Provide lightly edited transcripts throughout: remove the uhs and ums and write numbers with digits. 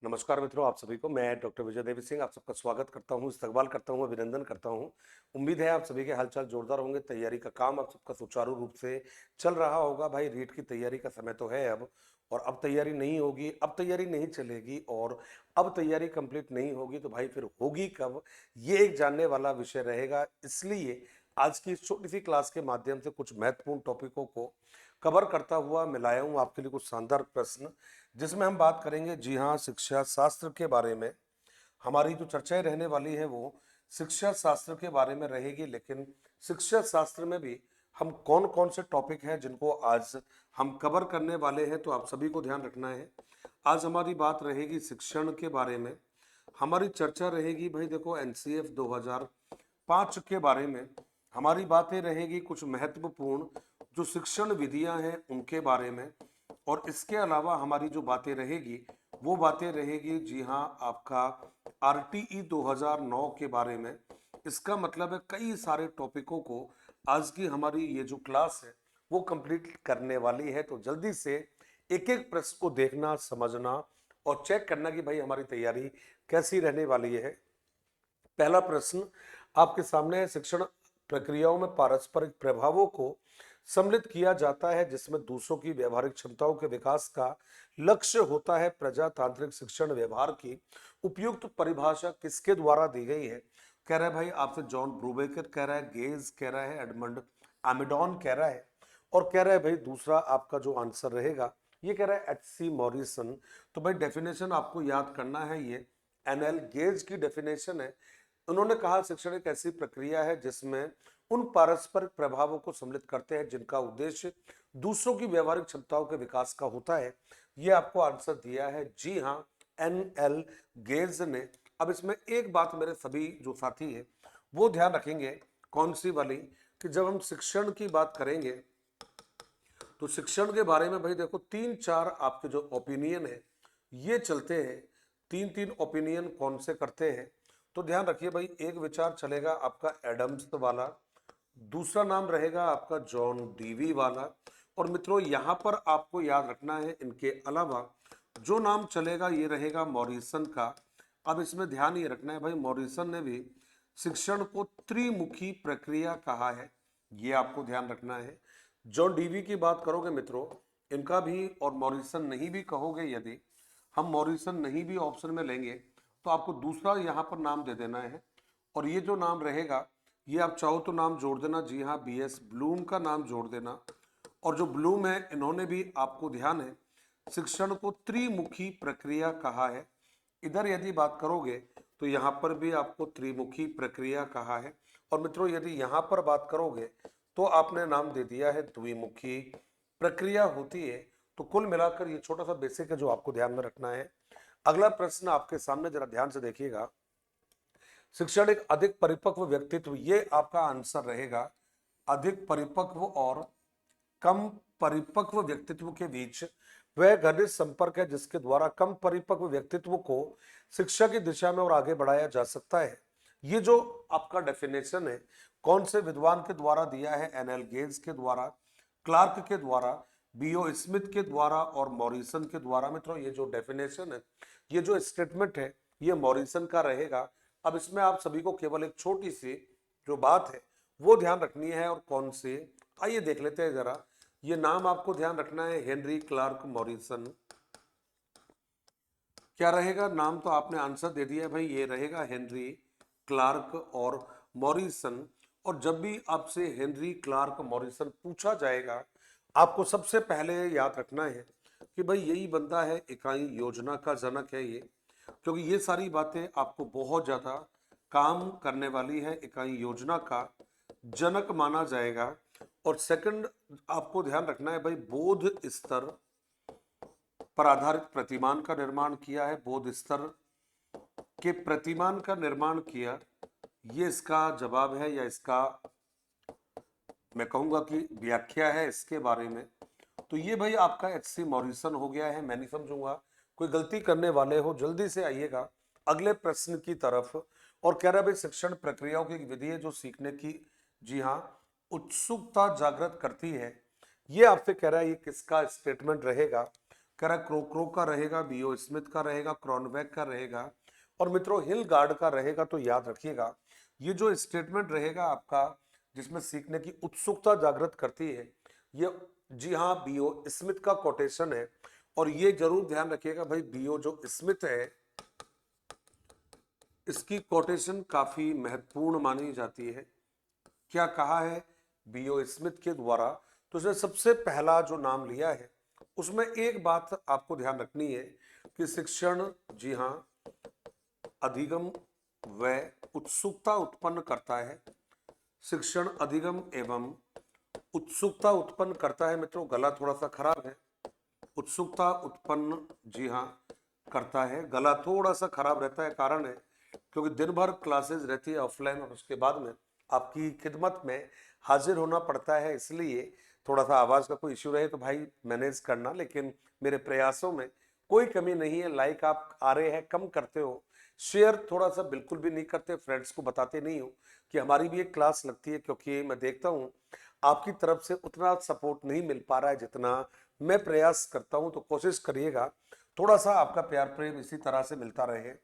नमस्कार मित्रों, आप सभी को मैं डॉक्टर विजय देवी सिंह आप सबका स्वागत करता हूं, इस्तकबाल करता हूं, अभिनंदन करता हूं। उम्मीद है आप सभी के हालचाल जोरदार होंगे। तैयारी का काम आप सबका सुचारू रूप से चल रहा होगा। भाई रीट की तैयारी का समय तो है अब, और अब तैयारी नहीं होगी, अब तैयारी नहीं चलेगी, और अब तैयारी कंप्लीट नहीं होगी तो भाई फिर होगी कब, ये एक जानने वाला विषय रहेगा। इसलिए आज की इस छोटी सी क्लास के माध्यम से कुछ महत्वपूर्ण टॉपिकों को कवर करता हुआ मैं लाया हूं आपके लिए कुछ शानदार प्रश्न, जिसमें हम बात करेंगे, जी हाँ, शिक्षा शास्त्र के बारे में। हमारी जो चर्चाएं रहने वाली है वो शिक्षा शास्त्र के बारे में रहेगी। लेकिन शिक्षा शास्त्र में भी हम कौन कौन से टॉपिक हैं जिनको आज हम कवर करने वाले हैं, तो आप सभी को ध्यान रखना है। आज हमारी बात रहेगी शिक्षण के बारे में। हमारी चर्चा रहेगी भाई देखो एनसीएफ 2005 के बारे में। हमारी बातें रहेगी कुछ महत्वपूर्ण जो शिक्षण विधियां हैं उनके बारे में। और इसके अलावा हमारी जो बातें रहेगी वो बातें रहेगी, जी हाँ, आपका आरटीई 2009 के बारे में। इसका मतलब है कई सारे टॉपिकों को आज की हमारी ये जो क्लास है वो कंप्लीट करने वाली है। तो जल्दी से एक एक प्रश्न को देखना, समझना और चेक करना कि भाई हमारी तैयारी कैसी रहने वाली है। पहला प्रश्न आपके सामने है, शिक्षण प्रक्रियाओं में पारस्परिक प्रभावों को सम्मिलित किया जाता है जिसमें दूसरों की व्यवहारिक क्षमताओं के विकास का लक्ष्य होता है। प्रजातांत्रिक शिक्षण व्यवहार की उपयुक्त परिभाषा किसके द्वारा दी गई है? कह रहा है भाई आपसे जॉन ब्रूबेकर कह रहा है, गेज कह रहा है, एडमंड एमिडॉन कह रहा है, और कह रहा है भाई दूसरा आपका जो आंसर रहेगा ये कह रहा है एच.सी. मॉरिसन। तो भाई डेफिनेशन आपको याद करना है, ये एनएल गेज की डेफिनेशन है। उन्होंने कहा शिक्षण एक ऐसी प्रक्रिया है जिसमें उन पारस्परिक प्रभावों को सम्मिलित करते हैं जिनका उद्देश्य दूसरों की व्यवहारिक क्षमताओं के विकास का होता है। ये आपको आंसर दिया है, जी हाँ, एनएल गेज ने। अब इसमें एक बात मेरे सभी जो साथी है वो ध्यान रखेंगे, कौन सी वाली, कि जब हम शिक्षण की बात करेंगे तो शिक्षण के बारे में भाई देखो तीन चार आपके जो ओपिनियन है ये चलते हैं। तीन तीन ओपिनियन कौन से करते हैं, तो ध्यान रखिए भाई। एक विचार चलेगा आपका एडम्स वाला, दूसरा नाम रहेगा आपका जॉन डीवी वाला, और मित्रों यहां पर आपको याद रखना है इनके अलावा जो नाम चलेगा ये रहेगा मॉरिसन का। अब इसमें ध्यान ये रखना है भाई, मॉरिसन ने भी शिक्षण को त्रिमुखी प्रक्रिया कहा है, ये आपको ध्यान रखना है। जॉन डीवी की बात करोगे मित्रों, इनका भी, और मॉरिसन नहीं भी कहोगे, यदि हम मॉरिसन नहीं भी ऑप्शन में लेंगे तो आपको दूसरा यहाँ पर नाम दे देना है। और ये जो नाम रहेगा ये आप चाहो तो नाम जोड़ देना, जी हाँ, बीएस ब्लूम का नाम जोड़ देना। और जो ब्लूम है इन्होंने भी, आपको ध्यान है, शिक्षण को त्रिमुखी प्रक्रिया कहा है। इधर यदि बात करोगे तो यहाँ पर भी आपको त्रिमुखी प्रक्रिया कहा है। और मित्रों यदि यहाँ पर बात करोगे तो आपने नाम दे दिया है द्विमुखी प्रक्रिया होती है। तो कुल मिलाकर ये छोटा सा बेसिक है जो आपको ध्यान में रखना है। अगला प्रश्न आपके सामने, जरा ध्यान से देखिएगा। शिक्षण एक अधिक परिपक्व व्यक्तित्व, ये आपका आंसर रहेगा। अधिक परिपक्व और कम परिपक्व व्यक्तित्व के बीच वह घनिष्ठ संपर्क है जिसके द्वारा कम परिपक्व व्यक्तित्व को शिक्षा की दिशा में और आगे बढ़ाया जा सकता है। ये जो आपका डेफिनेशन है कौन से विद्वान के द्वारा दिया है? एनएल गेज के द्वारा, क्लार्क के द्वारा, बीओ स्मिथ के द्वारा और मॉरिसन के द्वारा। मित्रों ये जो डेफिनेशन है, ये जो स्टेटमेंट है, ये मॉरिसन का रहेगा। अब इसमें आप सभी को केवल एक छोटी सी जो बात है वो ध्यान रखनी है, और कौन सी, आइए देख लेते हैं जरा। ये नाम आपको ध्यान रखना है, हेनरी क्लार्क मॉरिसन। क्या रहेगा नाम? तो आपने आंसर दे दिया भाई, ये रहेगा हेनरी क्लार्क और मॉरिसन। और जब भी आपसे हेनरी क्लार्क मॉरिसन पूछा जाएगा, आपको सबसे पहले याद रखना है कि भाई यही बंदा है, इकाई योजना का जनक है ये, क्योंकि ये सारी बातें आपको बहुत ज्यादा काम करने वाली है। इकाई योजना का जनक माना जाएगा। और सेकंड आपको ध्यान रखना है भाई, बोध स्तर पर आधारित प्रतिमान का निर्माण किया है। बोध स्तर के प्रतिमान का निर्माण किया, ये इसका जवाब है, या इसका मैं कहूंगा कि व्याख्या है इसके बारे में। तो ये भाई आपका एच.सी. मॉरिसन हो गया है। मैं नहीं समझूंगा, कोई गलती करने वाले हो जल्दी से आइएगा अगले प्रश्न की तरफ। और कह रहा है भाई शिक्षण प्रक्रियाओं की विधि है जो सीखने की, जी हाँ, उत्सुकता जागृत करती है। ये आपसे कह रहा है ये किसका स्टेटमेंट रहेगा? कह रहा क्रो क्रो का रहेगा, बीओ स्मिथ का रहेगा, क्रॉनबैक का रहेगा और मित्रों हिल गार्ड का रहेगा। तो याद रखिएगा ये जो स्टेटमेंट रहेगा आपका जिसमें सीखने की उत्सुकता जागृत करती है, ये जी हाँ बीओ स्मिथ का कोटेशन है। और ये जरूर ध्यान रखिएगा भाई बीओ जो स्मिथ है इसकी कोटेशन काफी महत्वपूर्ण मानी जाती है। क्या कहा है बीओ स्मिथ के द्वारा, तो उसने सबसे पहला जो नाम लिया है उसमें एक बात आपको ध्यान रखनी है कि शिक्षण जी हाँ अधिगम व उत्सुकता उत्पन्न करता है। शिक्षण अधिगम एवं उत्सुकता उत्पन्न करता है। मित्रों गला थोड़ा सा खराब है, उत्सुकता उत्पन्न जी हाँ करता है। गला थोड़ा सा खराब रहता है, कारण है क्योंकि दिन भर क्लासेस रहती है ऑफलाइन और उसके बाद में आपकी खिदमत में हाजिर होना पड़ता है, इसलिए थोड़ा सा आवाज का कोई इश्यू रहे तो भाई मैनेज करना। लेकिन मेरे प्रयासों में कोई कमी नहीं है। लाइक आप आ रहे हैं, कम करते हो, शेयर थोड़ा सा बिल्कुल भी नहीं करते, फ्रेंड्स को बताते नहीं हो कि हमारी भी एक क्लास लगती है, क्योंकि मैं देखता हूँ आपकी तरफ से उतना सपोर्ट नहीं मिल पा रहा है जितना मैं प्रयास करता हूं। तो कोशिश करिएगा थोड़ा सा आपका प्यार प्रेम इसी तरह से मिलता रहे।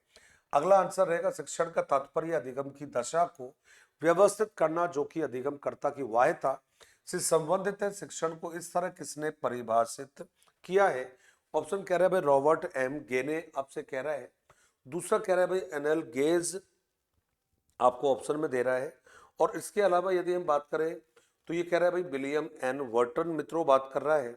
अगला आंसर रहेगा शिक्षण का तात्पर्य अधिगम की दशा को व्यवस्थित करना जो कि अधिगम कर्ता की वाह्यता से संबंधित है। शिक्षण को इस तरह किसने परिभाषित किया है? ऑप्शन कह रहा है भाई रॉबर्ट एम गे ने आपसे कह रहा है। दूसरा कह रहा है भाई एनएल गेज आपको ऑप्शन में दे रहा है। और इसके अलावा यदि हम बात करें तो ये कह रहा है भाई विलियम एन वर्टन मित्रों बात कर रहा है।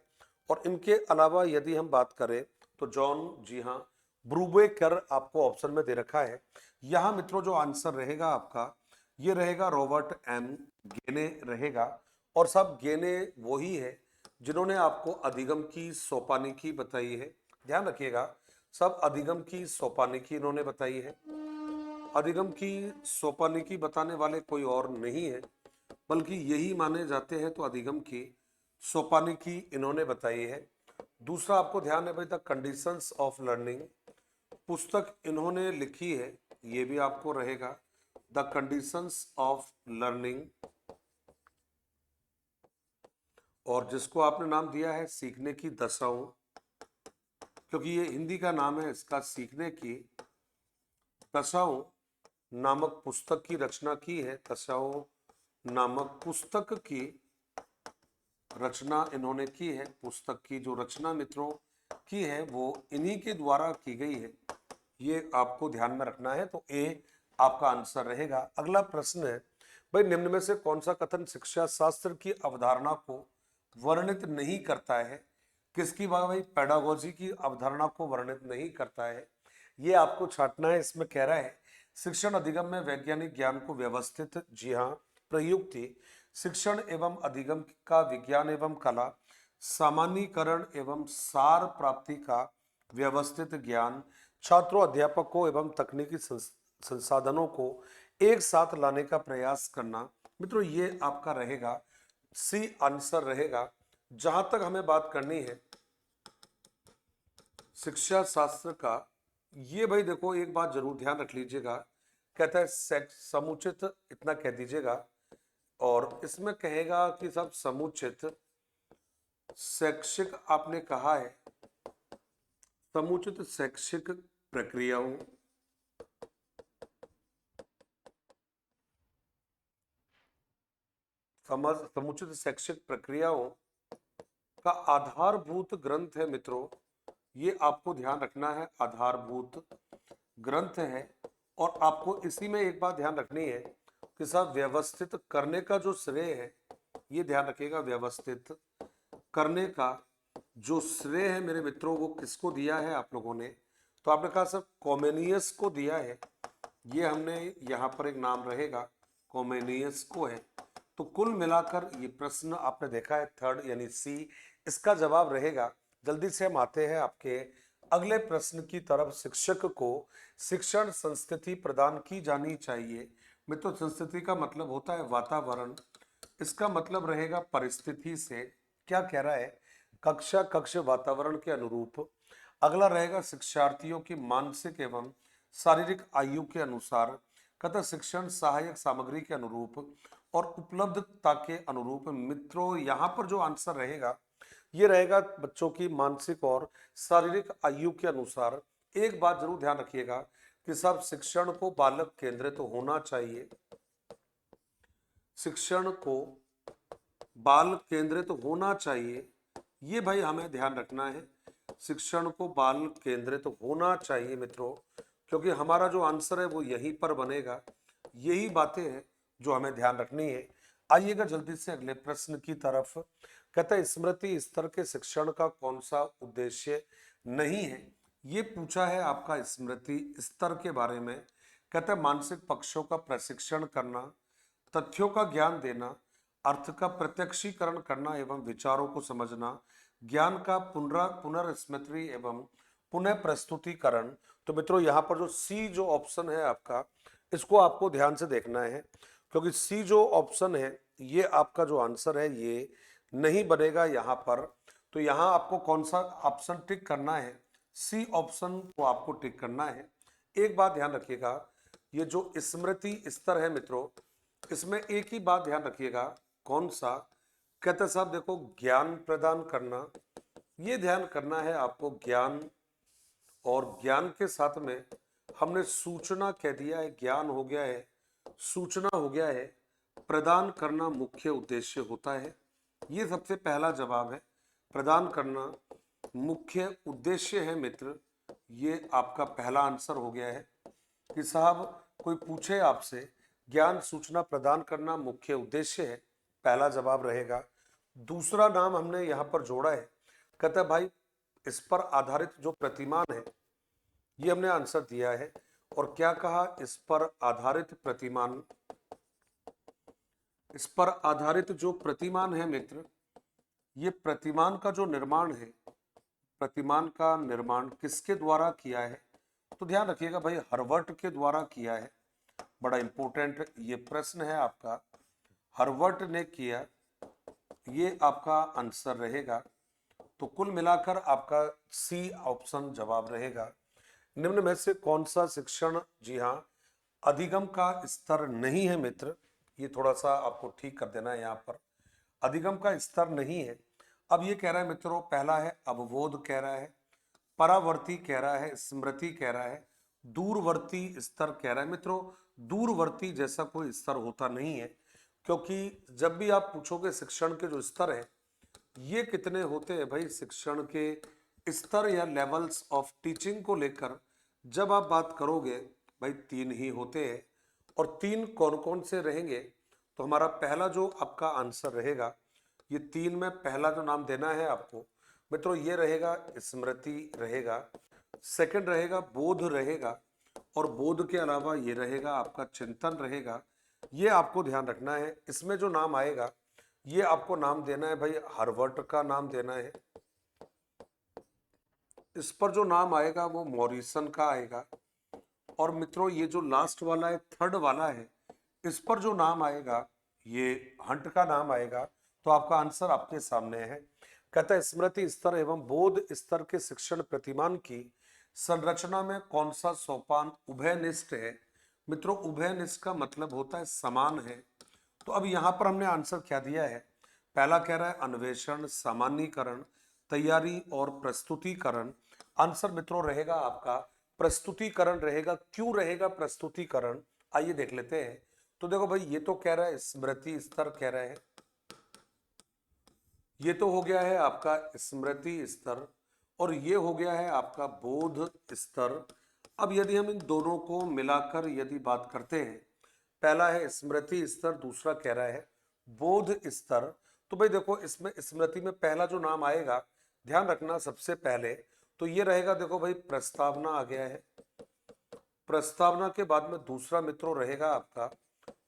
और इनके अलावा यदि हम बात करें तो जॉन जी हाँ ब्रूबेकर आपको ऑप्शन में दे रखा है। यहां मित्रों जो आंसर रहेगा आपका ये रहेगा रॉबर्ट एम गेने रहेगा। और सब गेने वही है जिन्होंने आपको अधिगम की सोपानिकी बताई है। ध्यान रखिएगा सब अधिगम की सोपानिकी इन्होंने बताई है। अधिगम की सोपानिकी बताने वाले कोई और नहीं है बल्कि यही माने जाते हैं। तो अधिगम की सोपानिकी इन्होंने बताई है। दूसरा आपको ध्यान है भाई द कंडीशंस ऑफ लर्निंग पुस्तक इन्होंने लिखी है, ये भी आपको रहेगा द कंडीशंस ऑफ लर्निंग। और जिसको आपने नाम दिया है सीखने की दशाओं, क्योंकि ये हिंदी का नाम है इसका, सीखने की दशाओं नामक पुस्तक की रचना की है। दशाओं नामक पुस्तक की रचना इन्होंने की है। पुस्तक की जो रचना मित्रों की है वो इन्हीं के द्वारा की गई है, ये आपको ध्यान में रखना है। तो ए आपका आंसर रहेगा। अगला प्रश्न है भाई निम्न में से कौन सा कथन शिक्षा शास्त्र की अवधारणा को वर्णित नहीं करता है? किसकी बात भाई? पेडागोजी की अवधारणा को वर्णित नहीं करता है, ये आपको छांटना है। इसमें कह रहा है शिक्षण अधिगम में वैज्ञानिक ज्ञान को व्यवस्थित जी हाँ प्रयुक्ति शिक्षण एवं अधिगम का विज्ञान एवं कला सामान्यीकरण एवं सार प्राप्ति का व्यवस्थित ज्ञान छात्रों अध्यापकों एवं तकनीकी संसाधनों को एक साथ लाने का प्रयास करना। मित्रों ये आपका रहेगा सी आंसर रहेगा। जहां तक हमें बात करनी है शिक्षा शास्त्र का, ये भाई देखो एक बात जरूर ध्यान रख लीजिएगा, कहता है समुचित इतना कह दीजिएगा। और इसमें कहेगा कि सब समुचित शैक्षिक आपने कहा है, समुचित शैक्षिक प्रक्रियाओं समुचित शैक्षिक प्रक्रियाओं का आधारभूत ग्रंथ है। मित्रों ये आपको ध्यान रखना है, आधारभूत ग्रंथ है। और आपको इसी में एक बात ध्यान रखनी है कि साहब व्यवस्थित करने का जो श्रेय है, ये ध्यान रखिएगा, व्यवस्थित करने का जो श्रेय है मेरे मित्रों वो किसको दिया है आप लोगों ने? तो आपने कहा सर कॉमेनियस को दिया है। ये हमने यहाँ पर एक नाम रहेगा कॉमेनियस को है। तो कुल मिलाकर ये प्रश्न आपने देखा है थर्ड यानी सी इसका जवाब रहेगा। जल्दी से हम आते हैं आपके अगले प्रश्न की तरफ। शिक्षक को शिक्षण संस्कृति प्रदान की जानी चाहिए। मित्रों संस्कृति का मतलब होता है वातावरण, इसका मतलब रहेगा परिस्थिति से। क्या कह रहा है? कक्षा कक्ष वातावरण के अनुरूप। अगला रहेगा शिक्षार्थियों की मानसिक एवं शारीरिक आयु के अनुसार। कहता शिक्षण सहायक सामग्री के अनुरूप और उपलब्धता के अनुरूप। मित्रों यहाँ पर जो आंसर रहेगा ये रहेगा बच्चों की मानसिक और शारीरिक आयु के अनुसार। एक बात जरूर ध्यान रखिएगा कि सब शिक्षण को बालक केंद्रित तो होना चाहिए, शिक्षण को बाल केंद्रित तो होना चाहिए, ये भाई हमें ध्यान रखना है। शिक्षण को बाल केंद्रित तो होना चाहिए मित्रों, क्योंकि हमारा जो आंसर है वो यहीं पर बनेगा। यही बातें हैं जो हमें ध्यान रखनी है। आइएगा जल्दी से अगले प्रश्न की तरफ। कहता है स्मृति स्तर के शिक्षण का कौन सा उद्देश्य नहीं है। ये पूछा है आपका स्मृति स्तर के बारे में। कहता है मानसिक पक्षों का प्रशिक्षण करना, तथ्यों का ज्ञान देना, अर्थ का प्रत्यक्षीकरण करना एवं विचारों को समझना, ज्ञान का पुनर्स्मृति एवं पुनः प्रस्तुतिकरण। तो मित्रों यहाँ पर जो सी जो ऑप्शन है आपका, इसको आपको ध्यान से देखना है, क्योंकि सी जो ऑप्शन है ये आपका जो आंसर है ये नहीं बनेगा यहाँ पर। तो यहाँ आपको कौन सा ऑप्शन टिक करना है, सी ऑप्शन को आपको टिक करना है। एक बात ध्यान रखिएगा, ये जो स्मृति स्तर है मित्रों, इसमें एक ही बात ध्यान रखिएगा, कौन सा। कहते साहब देखो ज्ञान प्रदान करना, ये ध्यान करना है आपको, ज्ञान, और ज्ञान के साथ में हमने सूचना कह दिया है, ज्ञान हो गया है, सूचना हो गया है, प्रदान करना मुख्य उद्देश्य होता है। ये सबसे पहला जवाब है, प्रदान करना मुख्य उद्देश्य है मित्र। ये आपका पहला आंसर हो गया है कि साहब कोई पूछे आपसे ज्ञान सूचना प्रदान करना मुख्य उद्देश्य है, पहला जवाब रहेगा। दूसरा नाम हमने यहाँ पर जोड़ा है, कहता है भाई इस पर आधारित जो प्रतिमान है, ये हमने आंसर दिया है। और क्या कहा, इस पर आधारित प्रतिमान, इस पर आधारित जो प्रतिमान है मित्र, ये प्रतिमान का जो निर्माण है, प्रतिमान का निर्माण किसके द्वारा किया है। तो ध्यान रखिएगा भाई हर्वर्ट के द्वारा किया है। बड़ा इंपॉर्टेंट ये प्रश्न है आपका, हर्वर्ट ने किया, ये आपका आंसर रहेगा। तो कुल मिलाकर आपका सी ऑप्शन जवाब रहेगा। निम्न में से कौन सा शिक्षण, जी हाँ, अधिगम का स्तर नहीं है मित्र। ये थोड़ा सा आपको ठीक कर देना है, यहाँ पर अधिगम का स्तर नहीं है। अब ये कह रहा है मित्रों, पहला है अवबोध कह रहा है, परावर्ती कह रहा है, स्मृति कह रहा है, दूरवर्ती स्तर कह रहा है। मित्रों दूरवर्ती जैसा कोई स्तर होता नहीं है, क्योंकि जब भी आप पूछोगे शिक्षण के जो स्तर है ये कितने होते हैं भाई, शिक्षण के स्तर या लेवल्स ऑफ टीचिंग को लेकर जब आप बात करोगे भाई तीन ही होते हैं। और तीन कौन कौन से रहेंगे, तो हमारा पहला जो आपका आंसर रहेगा, ये तीन में पहला जो नाम देना है आपको मित्रों, ये रहेगा स्मृति रहेगा, सेकंड रहेगा बोध रहेगा, और बोध के अलावा ये रहेगा आपका चिंतन रहेगा। ये आपको ध्यान रखना है। इसमें जो नाम आएगा ये आपको नाम देना है भाई, हार्वर्ड का नाम देना है। इस पर जो नाम आएगा वो मॉरिसन का आएगा। और मित्रों ये जो लास्ट वाला है, थर्ड वाला है, इस पर जो नाम आएगा ये हंट का नाम आएगा। तो आपका आंसर आपके सामने है। कहता है स्मृति स्तर एवं बोध स्तर के शिक्षण प्रतिमान की संरचना में कौन सा सोपान उभयनिष्ठ है। मित्रों उभयनिष्ठ का मतलब होता है समान है। तो अब यहाँ पर हमने आंसर क्या दिया है, पहला कह रहा है अन्वेषण, सामान्यीकरण, तैयारी और प्रस्तुतिकरण। आंसर मित्रों रहेगा आपका प्रस्तुतिकरण रहेगा। क्यों रहेगा प्रस्तुतिकरण, आइए देख लेते हैं। तो देखो भाई ये तो कह रहा है स्मृति स्तर कह रहे हैं, ये तो हो गया है आपका स्मृति स्तर, और ये हो गया है आपका बोध स्तर। अब यदि हम इन दोनों को मिलाकर यदि बात करते हैं, पहला है स्मृति स्तर, दूसरा कह रहा है बोध स्तर। तो भाई देखो इसमें स्मृति में पहला जो नाम आएगा, ध्यान रखना सबसे पहले तो ये रहेगा, देखो भाई प्रस्तावना आ गया है, प्रस्तावना के बाद में दूसरा मित्रों रहेगा आपका,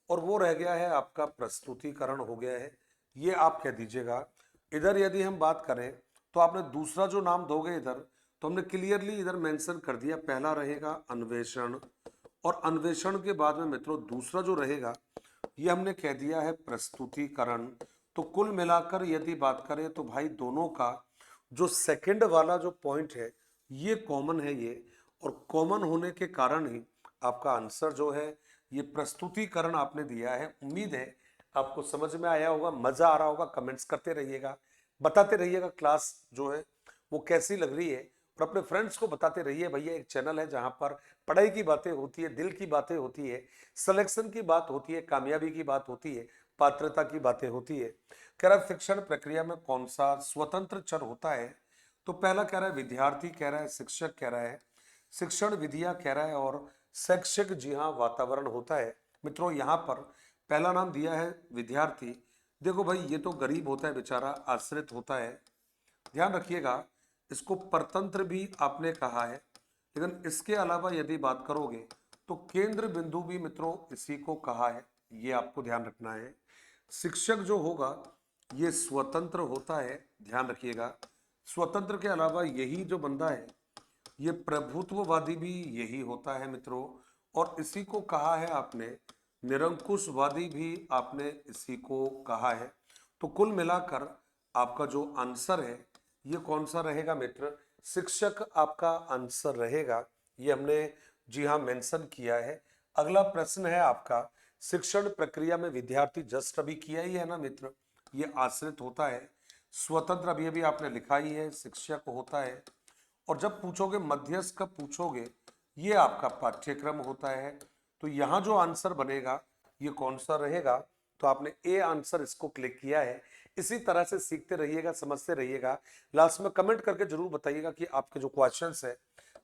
और वो रह गया है आपका प्रस्तुतिकरण हो गया है, ये आप कह दीजिएगा। इधर यदि हम बात करें तो आपने दूसरा जो नाम दोगे इधर, तो हमने क्लियरली इधर मेंशन कर दिया, पहला रहेगा अन्वेषण, और अन्वेषण के बाद में मित्रों दूसरा जो रहेगा ये हमने कह दिया है प्रस्तुतिकरण। तो कुल मिलाकर यदि बात करें तो भाई दोनों का जो सेकंड वाला जो पॉइंट है ये कॉमन है ये, और कॉमन होने के कारण ही आपका आंसर जो है ये प्रस्तुतिकरण आपने दिया है। उम्मीद है आपको समझ में आया होगा, मजा आ रहा होगा, कमेंट्स करते रहिएगा। बताते रहिएगा क्लास जो है वो कैसी लग रही है, और अपने फ्रेंड्स को बताते रहिए भैया एक चैनल है जहां पर पढ़ाई की बातें होती है, दिल की बातें होती है, सिलेक्शन की बात होती है, कामयाबी की बात होती है, पात्रता की बातें होती है। कह रहा है शिक्षण प्रक्रिया में कौन सा स्वतंत्र चर होता है, तो पहला कह रहा है विद्यार्थी, कह रहा है शिक्षक, कह रहा है शिक्षण विधियां, कह रहा है और शैक्षिक जी हाँ वातावरण होता है। मित्रों यहाँ पर पहला नाम दिया है विद्यार्थी। देखो भाई ये तो गरीब होता है बेचारा, आश्रित होता है, ध्यान रखिएगा। इसको परतंत्र भी आपने कहा है, लेकिन इसके अलावा यदि बात करोगे तो केंद्र बिंदु भी मित्रों इसी को कहा है, ये आपको ध्यान रखना है। शिक्षक जो होगा ये स्वतंत्र होता है, ध्यान रखिएगा। स्वतंत्र के अलावा यही जो बंदा है ये प्रभुत्ववादी भी यही होता है मित्रों, और इसी को कहा है आपने निरंकुशवादी भी आपने इसी को कहा है। तो कुल मिलाकर आपका जो आंसर है ये कौन सा रहेगा मित्र, शिक्षक आपका आंसर रहेगा। ये हमने जी हाँ मेंशन किया है। अगला प्रश्न है आपका, शिक्षण प्रक्रिया में विद्यार्थी जस्ट अभी किया ही है ना मित्र, ये आश्रित होता है। स्वतंत्र अभी अभी आपने लिखा ही है, शिक्षक होता है। और जब पूछोगे मध्यस्थ कब पूछोगे, ये आपका पाठ्यक्रम होता है। तो यहाँ जो आंसर बनेगा ये कौन सा रहेगा, तो आपने ए आंसर इसको क्लिक किया है। इसी तरह से सीखते रहिएगा, समझते रहिएगा। लास्ट में कमेंट करके जरूर बताइएगा कि आपके जो क्वेश्चंस है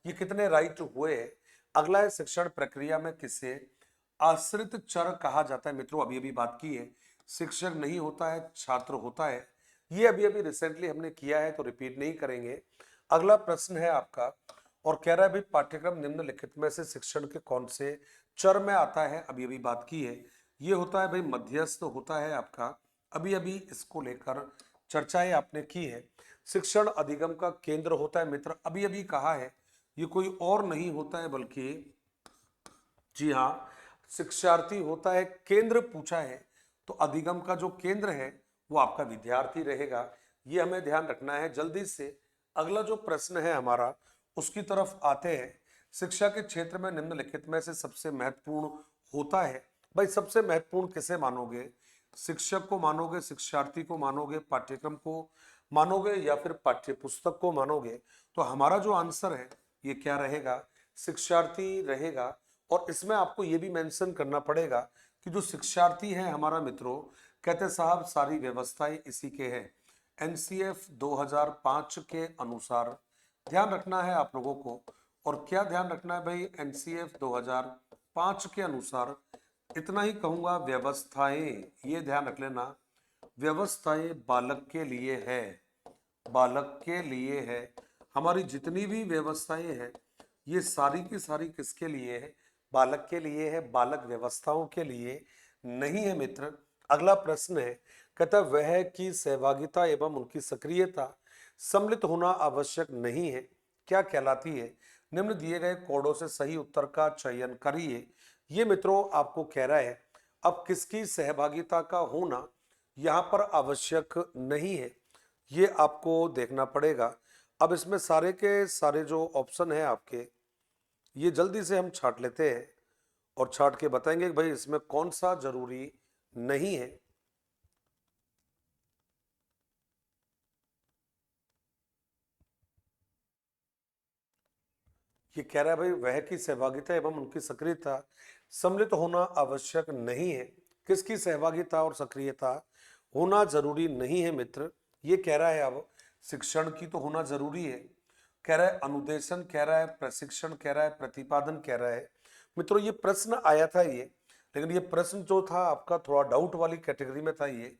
ये कितने राइट हुए। अगला है शिक्षण प्रक्रिया में किसे आश्रित चर कहा जाता है। मित्रों अभी अभी बात की है, शिक्षक नहीं होता है छात्र होता है, ये अभी अभी रिसेंटली हमने किया है तो रिपीट नहीं करेंगे। अगला प्रश्न है आपका, और कह रहा है भाई पाठ्यक्रम निम्नलिखित में से शिक्षण के कौन से चर में आता है, अभी अभी बात की है। ये होता है भाई मध्यस्थ होता है आपका, अभी अभी इसको लेकर चर्चाएं आपने की है। शिक्षण अधिगम का केंद्र होता है मित्र, अभी अभी कहा है, ये कोई और नहीं होता है बल्कि जी हाँ शिक्षार्थी होता है। केंद्र पूछा है तो अधिगम का जो केंद्र है वो आपका विद्यार्थी रहेगा, ये हमें ध्यान रखना है। जल्दी से अगला जो प्रश्न है हमारा उसकी तरफ आते हैं। शिक्षा के क्षेत्र में निम्नलिखित में से सबसे महत्वपूर्ण होता है। भाई सबसे महत्वपूर्ण किसे मानोगे, शिक्षक को मानोगे, शिक्षार्थी को मानोगे, पाठ्यक्रम को मानोगे या फिर पाठ्य पुस्तक को मानोगे, तो हमारा जो आंसर है ये क्या रहेगा, शिक्षार्थी रहेगा। और इसमें आपको ये भी मेंशन करना पड़ेगा कि जो शिक्षार्थी है हमारा मित्रों, कहते साहब सारी व्यवस्थाएं इसी के हैं। एनसीएफ 2005 के अनुसार ध्यान रखना है आप लोगों को। और क्या ध्यान रखना है भाई, एनसीएफ 2005 के अनुसार इतना ही कहूंगा, व्यवस्थाएं ये ध्यान रख लेना, व्यवस्थाएं बालक के लिए है, बालक के लिए है। हमारी जितनी भी व्यवस्थाएं हैं ये सारी की सारी किसके लिए है, बालक के लिए है, बालक व्यवस्थाओं के लिए नहीं है मित्र। अगला प्रश्न है, कहता वह की सहभागिता एवं उनकी सक्रियता सम्मिलित होना आवश्यक नहीं है, क्या कहलाती है। निम्न दिए गए कोडों से सही उत्तर का चयन करिए। ये मित्रों आपको कह रहा है अब किसकी सहभागिता का होना यहाँ पर आवश्यक नहीं है, ये आपको देखना पड़ेगा। अब इसमें सारे के सारे जो ऑप्शन है आपके, ये जल्दी से हम छाट लेते हैं और छाट के बताएंगे कि भाई इसमें कौन सा जरूरी नहीं है। ये कह रहा है भाई वह की सहभागिता एवं उनकी सक्रियता सम्मिलित होना आवश्यक नहीं है। किसकी सहभागिता और सक्रियता होना जरूरी नहीं है मित्र, ये कह रहा है। अब शिक्षण की तो होना जरूरी है, कह रहा है अनुदेशन, कह रहा है प्रशिक्षण, कह रहा है प्रतिपादन, कह रहा है। मित्रों ये प्रश्न आया था ये, लेकिन ये प्रश्न जो था आपका थोड़ा डाउट वाली कैटेगरी में था। ये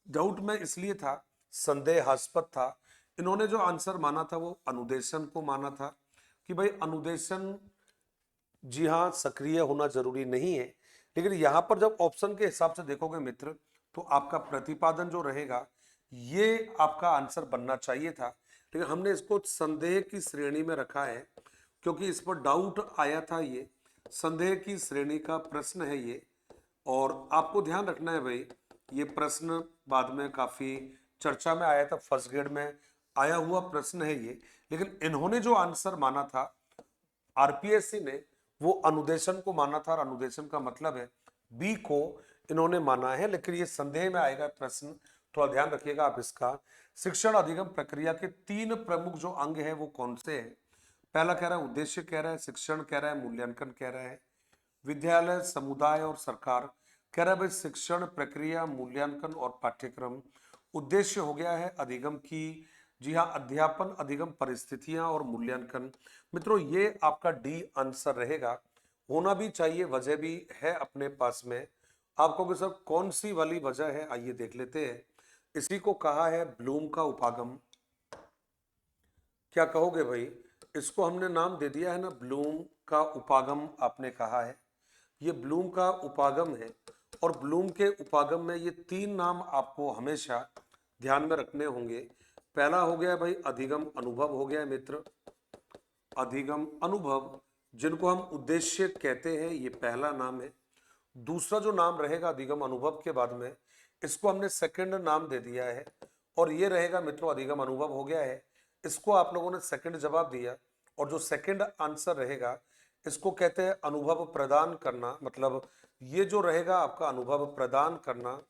डाउट में इसलिए था, संदेहास्पद था। इन्होंने जो आंसर माना था वो अनुदेशन को माना था कि भाई अनुदेशन जी हाँ सक्रिय होना जरूरी नहीं है। लेकिन यहाँ पर जब ऑप्शन के हिसाब से देखोगे मित्र तो आपका प्रतिपादन जो रहेगा ये आपका आंसर बनना चाहिए था, लेकिन हमने इसको संदेह की श्रेणी में रखा है क्योंकि इस पर डाउट आया था। ये संदेह की श्रेणी का प्रश्न है ये, और आपको ध्यान रखना है भाई ये प्रश्न बाद में काफी चर्चा में आया था, फर्स्ट ग्रेड में आया हुआ प्रश्न है ये। लेकिन इन्होंने जो आंसर माना था आरपीएससी ने वो अनुदेशन को माना था, और अनुदेशन का मतलब है बी को इन्होंने माना है। लेकिन ये संदेह में आएगा प्रश्न, थोड़ा ध्यान रखिएगा आप इसका। शिक्षण अधिगम प्रक्रिया के 3 प्रमुख जो अंग है वो कौन से हैं? पहला कह रहा है उद्देश्य, कह रहा है शिक्षण, कह रहा है मूल्यांकन, कह रहा है विद्यालय, समुदाय और सरकार। कह रहा है भाई शिक्षण प्रक्रिया, मूल्यांकन और पाठ्यक्रम। उद्देश्य हो गया है अधिगम की, जी हाँ, अध्यापन, अधिगम, परिस्थितियां और मूल्यांकन। मित्रों ये आपका डी आंसर रहेगा, होना भी चाहिए, वजह भी है अपने पास में। आपको कि सर कौन सी वाली वजह है, आइए देख लेते हैं। इसी को कहा है ब्लूम का उपागम। क्या कहोगे भाई? इसको हमने नाम दे दिया है ना, ब्लूम का उपागम आपने कहा है। ये ब्लूम का उपागम है, और ब्लूम के उपागम में ये 3 नाम आपको हमेशा ध्यान में रखने होंगे। पहला हो गया भाई अधिगम अनुभव, हो गया मित्र, अधिगम अनुभव, जिनको हम उद्देश्य कहते हैं, ये पहला नाम है। दूसरा जो नाम रहेगा अधिगम अनुभव के बाद में, इसको हमने सेकंड नाम दे दिया है, और ये रहेगा मित्रों अधिगम अनुभव हो गया है, इसको आप लोगों ने सेकंड जवाब दिया। और जो सेकंड आंसर रहेगा इसको कहते हैं अनुभव प्रदान करना, मतलब ये जो रहेगा आपका अनुभव प्रदान करना,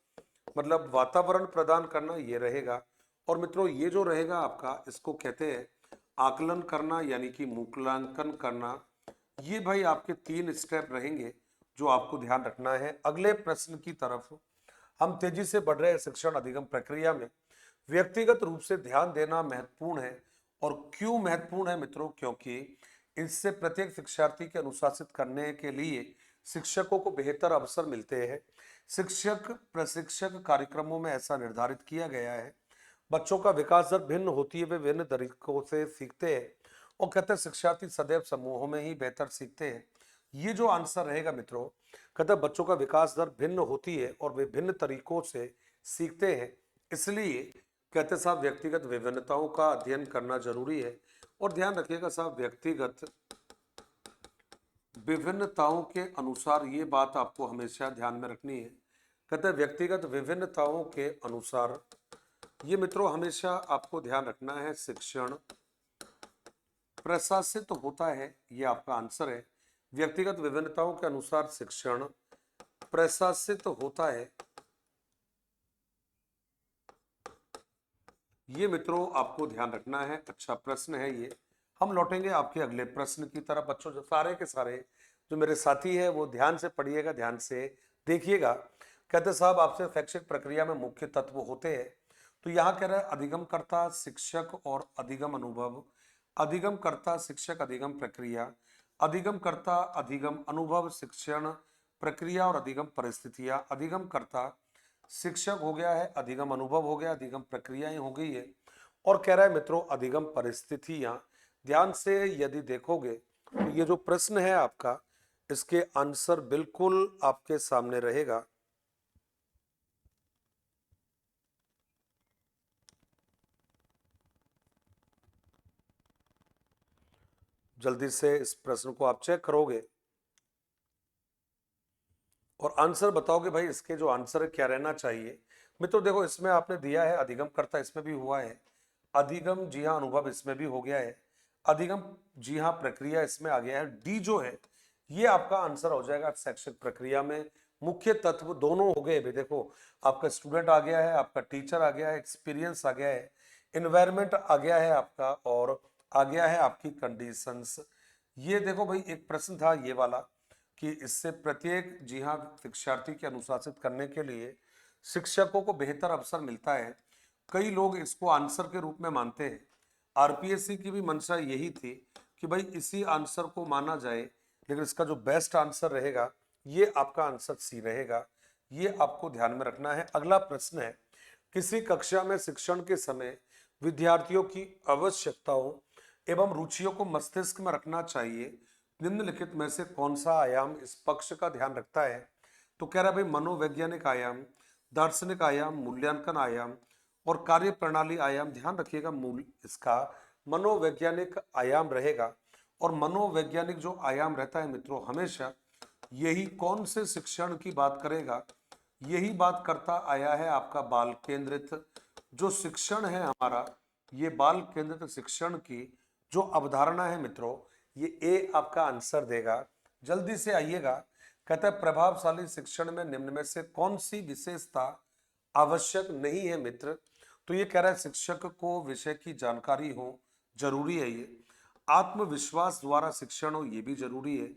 मतलब वातावरण प्रदान करना, ये रहेगा। और मित्रों ये जो रहेगा आपका, इसको कहते हैं आकलन करना, यानी कि मूल्यांकन करना। ये भाई आपके 3 स्टेप रहेंगे जो आपको ध्यान रखना है। अगले प्रश्न की तरफ हम तेजी से बढ़ रहे हैं। शिक्षण अधिगम प्रक्रिया में व्यक्तिगत रूप से ध्यान देना महत्वपूर्ण है। और क्यों महत्वपूर्ण है मित्रों? क्योंकि इससे प्रत्येक शिक्षार्थी के अनुशासित करने के लिए शिक्षकों को बेहतर अवसर मिलते हैं। शिक्षक प्रशिक्षक कार्यक्रमों में ऐसा निर्धारित किया गया है। बच्चों का विकास दर भिन्न होती है, वे विभिन्न तरीकों से सीखते हैं, और कहते हैं शिक्षार्थी सदैव समूहों में ही बेहतर सीखते हैं। ये जो आंसर रहेगा मित्रों, कहते हैं बच्चों का विकास दर भिन्न होती है और वे भिन्न तरीकों से सीखते हैं, इसलिए कहते साहब व्यक्तिगत विभिन्नताओं का अध्ययन करना जरूरी है। और ध्यान रखिएगा साहब व्यक्तिगत विभिन्नताओं के अनुसार, ये बात आपको हमेशा ध्यान में रखनी है। कहते हैं व्यक्तिगत विभिन्नताओं के अनुसार, ये मित्रों हमेशा आपको ध्यान रखना है, शिक्षण प्रशासित होता है, ये आपका आंसर है। व्यक्तिगत विभिन्नताओं के अनुसार शिक्षण प्रशासित होता है, ये मित्रों आपको ध्यान रखना है। अच्छा प्रश्न है ये। हम लौटेंगे आपके अगले प्रश्न की तरफ। बच्चों जो सारे के सारे जो मेरे साथी है वो ध्यान से पढ़िएगा, ध्यान से देखिएगा। कहते साहब आपसे शैक्षिक प्रक्रिया में मुख्य तत्व होते हैं, तो यहाँ कह रहा है अधिगमकर्ता, शिक्षक और अधिगम अनुभव। अधिगमकर्ता, शिक्षक, अधिगम प्रक्रिया। अधिगमकर्ता, अधिगम अनुभव, शिक्षण प्रक्रिया और अधिगम परिस्थितियां। अधिगमकर्ता शिक्षक हो गया है, अधिगम अनुभव हो गया, अधिगम प्रक्रियाएं हो गई है, और कह रहा है मित्रों अधिगम परिस्थितियां। ध्यान से यदि देखोगे तो ये जो प्रश्न है आपका, इसके आंसर बिल्कुल आपके सामने रहेगा। जल्दी से इस प्रश्न को आप चेक करोगे और आंसर बताओगे भाई इसके जो आंसर है क्या रहना चाहिए। मित्रों देखो इसमें आपने दिया है अधिगम करता, इसमें भी हुआ है। अधिगम जी हाँ अनुभव इसमें भी हो गया है। अधिगम जी हाँ प्रक्रिया इसमें आ गया है। डी जो है ये आपका आंसर हो जाएगा शैक्षिक प्रक्रिया में। मुख्य तत्व दोनों हो गए भाई, देखो आपका स्टूडेंट आ गया है, आपका टीचर आ गया है, एक्सपीरियंस आ गया है, इन्वायरमेंट आ गया है आपका, और आ गया है आपकी कंडीशंस। ये देखो भाई एक प्रश्न था ये वाला कि इससे प्रत्येक जी हाँ शिक्षार्थी के अनुशासित करने के लिए शिक्षकों को बेहतर अवसर मिलता है। कई लोग इसको आंसर के रूप में मानते हैं। आरपीएससी की भी मंशा यही थी कि भाई इसी आंसर को माना जाए, लेकिन इसका जो बेस्ट आंसर रहेगा ये आपका आंसर सी रहेगा। ये आपको ध्यान में रखना है। अगला प्रश्न है किसी कक्षा में शिक्षण के समय विद्यार्थियों की आवश्यकताओं एवं रुचियों को मस्तिष्क में रखना चाहिए, निम्नलिखित में से कौन सा आयाम इस पक्ष का ध्यान रखता है? तो कह रहा है भाई मनोवैज्ञानिक आयाम, दार्शनिक आयाम, मूल्यांकन आयाम और कार्य प्रणाली आयाम। ध्यान रखिएगा मूल इसका मनोवैज्ञानिक आयाम रहेगा। और मनोवैज्ञानिक जो आयाम रहता है मित्रों हमेशा यही कौन से शिक्षण की बात करेगा? यही बात करता आया है आपका बाल केंद्रित जो शिक्षण है हमारा। ये बाल केंद्रित शिक्षण की जो अवधारणा है मित्रों, ये ए आपका आंसर देगा। जल्दी से आइएगा। कहता है प्रभावशाली शिक्षण में निम्न में से कौन सी विशेषता आवश्यक नहीं है मित्र। तो ये कह रहा है शिक्षक को विषय की जानकारी हो, जरूरी है ये। आत्मविश्वास द्वारा शिक्षण हो, ये भी जरूरी है।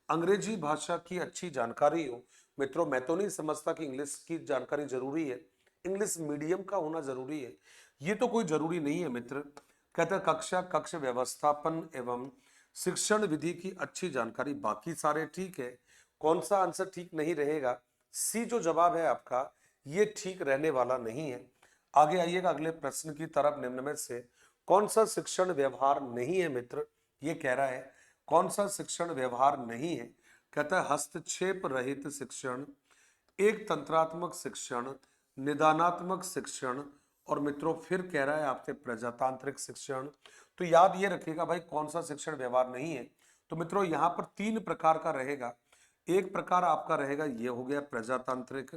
अंग्रेजी भाषा की अच्छी जानकारी हो, मित्रों मैं तो नहीं समझता कि इंग्लिश की जानकारी जरूरी है, इंग्लिश मीडियम का होना जरूरी है, ये तो कोई जरूरी नहीं है मित्र। कहते हैं कक्षा कक्ष व्यवस्थापन एवं शिक्षण विधि की अच्छी जानकारी, बाकी सारे ठीक है। कौन सा आंसर ठीक नहीं रहेगा? सी जो जवाब है आपका, ये ठीक रहने वाला नहीं है। आगे आइएगा अगले प्रश्न की तरफ। निम्न में से कौन सा शिक्षण व्यवहार नहीं है मित्र? ये कह रहा है कौन सा शिक्षण व्यवहार नहीं है। कहता है हस्तक्षेप रहित शिक्षण, एक तंत्रात्मक शिक्षण, निदानात्मक शिक्षण, और मित्रों फिर कह रहा है आपसे प्रजातांत्रिक शिक्षण। तो याद ये रखिएगा भाई कौन सा शिक्षण व्यवहार नहीं है। तो मित्रों यहाँ पर 3 प्रकार का रहेगा। एक प्रकार आपका रहेगा ये हो गया प्रजातांत्रिक,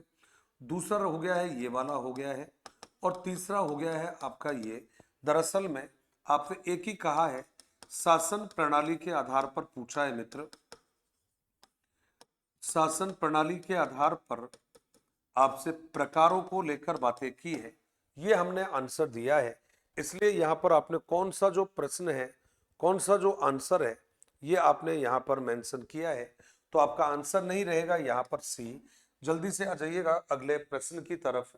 दूसरा हो गया है ये वाला हो गया है, और तीसरा हो गया है आपका ये। दरअसल में आपसे एक ही कहा है, शासन प्रणाली के आधार पर पूछा है मित्र, शासन प्रणाली के आधार पर आपसे प्रकारों को लेकर बातें की है, ये हमने आंसर दिया है। इसलिए यहाँ पर आपने कौन सा जो प्रश्न है, कौन सा जो आंसर है, ये आपने यहाँ पर मेंशन किया है। तो आपका आंसर नहीं रहेगा यहाँ पर सी। जल्दी से आ जाइएगा अगले प्रश्न की तरफ।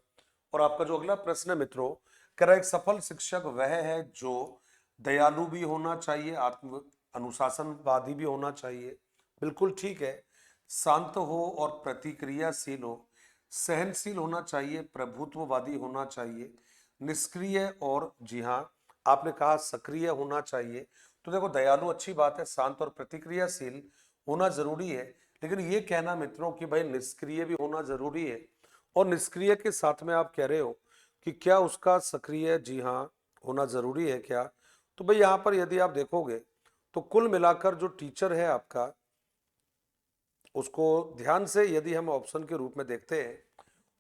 और आपका जो अगला प्रश्न है मित्रों, कह रहा है एक सफल शिक्षक वह है जो दयालु भी होना चाहिए, आत्म अनुशासनवादी भी होना चाहिए, बिल्कुल ठीक है, शांत हो और प्रतिक्रियाशील हो, सहनशील होना चाहिए, प्रभुत्ववादी होना चाहिए, निष्क्रिय और जी हाँ आपने कहा सक्रिय होना चाहिए। तो देखो दयालु अच्छी बात है, शांत और प्रतिक्रियाशील होना जरूरी है, लेकिन ये कहना मित्रों कि भाई निष्क्रिय भी होना जरूरी है, और निष्क्रिय के साथ में आप कह रहे हो कि क्या उसका सक्रिय जी हाँ होना जरूरी है क्या? तो भाई यहाँ पर यदि आप देखोगे तो कुल मिलाकर जो टीचर है आपका, उसको ध्यान से यदि हम ऑप्शन के रूप में देखते हैं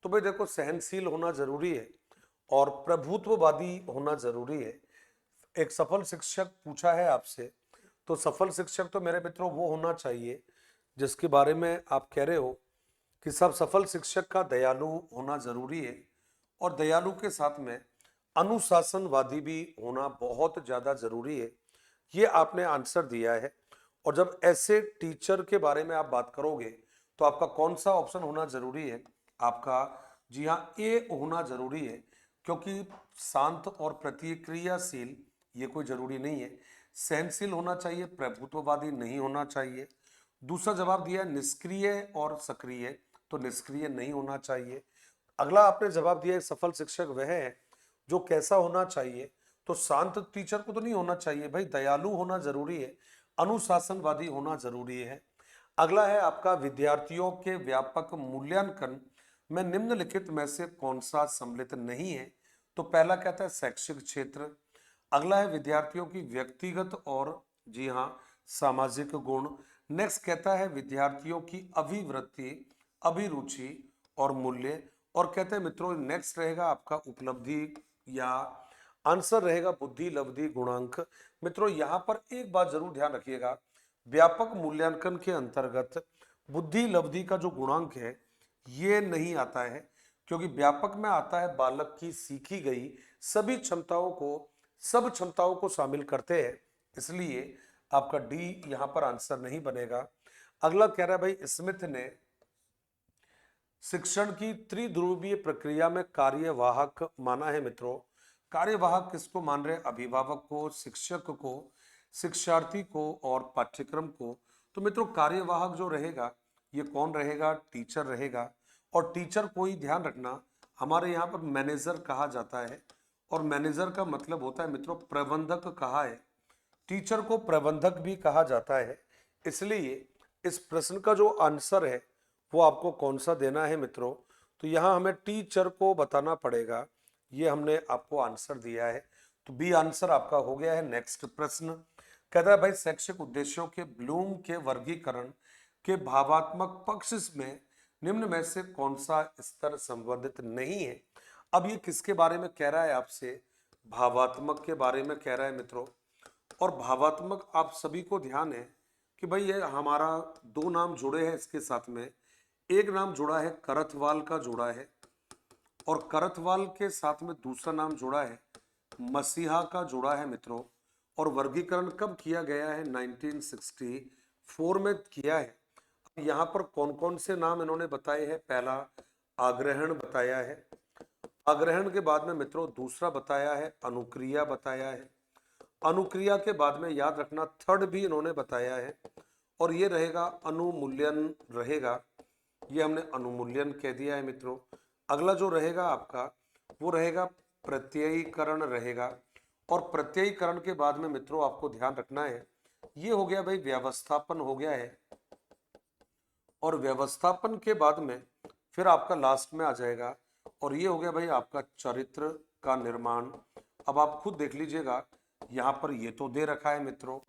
तो भाई देखो सहनशील होना जरूरी है और प्रभुत्ववादी होना जरूरी है। एक सफल शिक्षक पूछा है आपसे, तो सफल शिक्षक तो मेरे मित्रों वो होना चाहिए जिसके बारे में आप कह रहे हो कि सब सफल शिक्षक का दयालु होना जरूरी है, और दयालु के साथ में अनुशासनवादी भी होना बहुत ज्यादा जरूरी है, ये आपने आंसर दिया है। और जब ऐसे टीचर के बारे में आप बात करोगे तो आपका कौन सा ऑप्शन होना जरूरी है? आपका जी हाँ ए होना जरूरी है, क्योंकि शांत और प्रतिक्रियाशील ये कोई जरूरी नहीं है। सहनशील होना चाहिए, प्रभुत्ववादी नहीं होना चाहिए। दूसरा जवाब दिया है निष्क्रिय और सक्रिय, तो निष्क्रिय नहीं होना चाहिए। अगला आपने जवाब दिया है सफल शिक्षक वह है जो कैसा होना चाहिए, तो शांत टीचर को तो नहीं होना चाहिए भाई, दयालु होना जरूरी है, अनुशासनवादी होना जरूरी है। अगला है आपका विद्यार्थियों के व्यापक मूल्यांकन में निम्नलिखित में से कौन सा सम्मिलित नहीं है? तो पहला कहता है शैक्षिक क्षेत्र, अगला है विद्यार्थियों की व्यक्तिगत और जी हाँ सामाजिक गुण, नेक्स्ट कहता है विद्यार्थियों की अभिवृत्ति, अभिरुचि और मूल्य, और कहते हैं मित्रों नेक्स्ट रहेगा आपका उपलब्धि या आंसर रहेगा बुद्धि लब्धि गुणांक। मित्रों यहाँ पर एक बात जरूर ध्यान रखिएगा, व्यापक मूल्यांकन के अंतर्गत बुद्धि लब्धि का जो गुणांक है ये नहीं आता है, क्योंकि व्यापक में आता है बालक की सीखी गई सभी क्षमताओं को, सब क्षमताओं को शामिल करते हैं, इसलिए आपका डी यहाँ पर आंसर नहीं बनेगा। अगला कह रहा है भाई स्मिथ ने शिक्षण की त्रिध्रुवीय प्रक्रिया में कार्यवाहक माना है। मित्रों कार्यवाहक किसको मान रहे हैं? अभिभावक को, शिक्षक को, शिक्षार्थी को और पाठ्यक्रम को। तो मित्रों कार्यवाहक जो रहेगा ये कौन रहेगा? टीचर रहेगा, और टीचर को ही ध्यान रखना हमारे यहाँ पर मैनेजर कहा जाता है, और मैनेजर का मतलब होता है मित्रों प्रबंधक कहा है, टीचर को प्रबंधक भी कहा जाता है। इसलिए इस प्रश्न का जो आंसर है वो आपको कौन सा देना है मित्रों? तो यहाँ हमें टीचर को बताना पड़ेगा, ये हमने आपको आंसर दिया है, तो बी आंसर आपका हो गया है। नेक्स्ट प्रश्न कहता है भाई शैक्षिक उद्देश्यों के ब्लूम के वर्गीकरण के भावात्मक पक्ष में निम्न में से कौन सा स्तर संबंधित नहीं है? अब ये किसके बारे में कह रहा है आपसे? भावात्मक के बारे में कह रहा है मित्रों। और भावात्मक आप सभी को ध्यान है कि भाई ये हमारा दो नाम जुड़े हैं इसके साथ में, एक नाम जुड़ा है करथवाल का जुड़ा है, और करथवाल के साथ में दूसरा नाम जुड़ा है, मसीहा का जुड़ा है मित्रों। और वर्गीकरण कब किया गया है? 1964 में किया है। अब यहाँ पर कौन कौन से नाम इन्होंने बताए हैं? पहला आग्रहण बताया है, आग्रहण के बाद में मित्रों दूसरा बताया है अनुक्रिया बताया है, अनुक्रिया के बाद में याद रखना थर्ड भी इन्होंने बताया है, और ये रहेगा अनुमूल्यन रहेगा। ये हमने अनुमूल्यन कह दिया है मित्रों। अगला जो रहेगा आपका वो रहेगा प्रत्ययीकरण रहेगा, और प्रत्ययीकरण के बाद में मित्रों आपको ध्यान रखना है, ये हो गया भाई व्यवस्थापन हो गया है, और व्यवस्थापन के बाद में फिर आपका लास्ट में आ जाएगा, और ये हो गया भाई आपका चरित्र का निर्माण। अब आप खुद देख लीजिएगा, यहाँ पर ये तो दे रखा है मित्रों,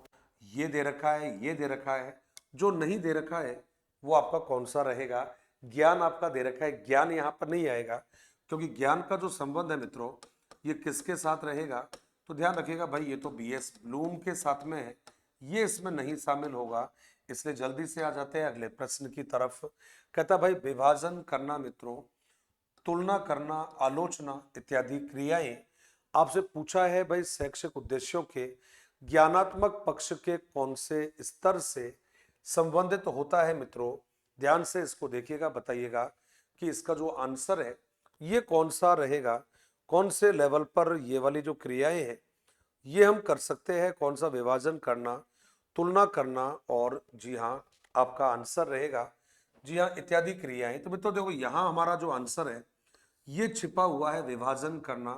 ये दे रखा है, ये दे रखा है, जो नहीं दे रखा है वो आपका कौन सा रहेगा? ज्ञान आपका दे रखा है, ज्ञान यहाँ पर नहीं आएगा, क्योंकि ज्ञान का जो संबंध है मित्रों ये किसके साथ रहेगा? तो ध्यान रखिएगा भाई, ये तो बीएस ब्लूम के साथ में है, ये इसमें नहीं शामिल होगा। इसलिए जल्दी से आ जाते हैं अगले प्रश्न की तरफ। कहता भाई विभाजन करना मित्रों, तुलना करना, आलोचना इत्यादि क्रियाएं आपसे पूछा है भाई शैक्षिक उद्देश्यों के ज्ञानात्मक पक्ष के कौन से स्तर से संबंधित होता है मित्रों? ध्यान से इसको देखिएगा, बताइएगा कि इसका जो आंसर है ये कौन सा रहेगा, कौन से लेवल पर ये वाली जो क्रियाएं हैं ये हम कर सकते हैं, कौन सा विभाजन करना, तुलना करना, और जी हाँ आपका आंसर रहेगा जी हाँ इत्यादि क्रियाएं। तो मित्रों देखो यहाँ हमारा जो आंसर है ये छिपा हुआ है विभाजन करना,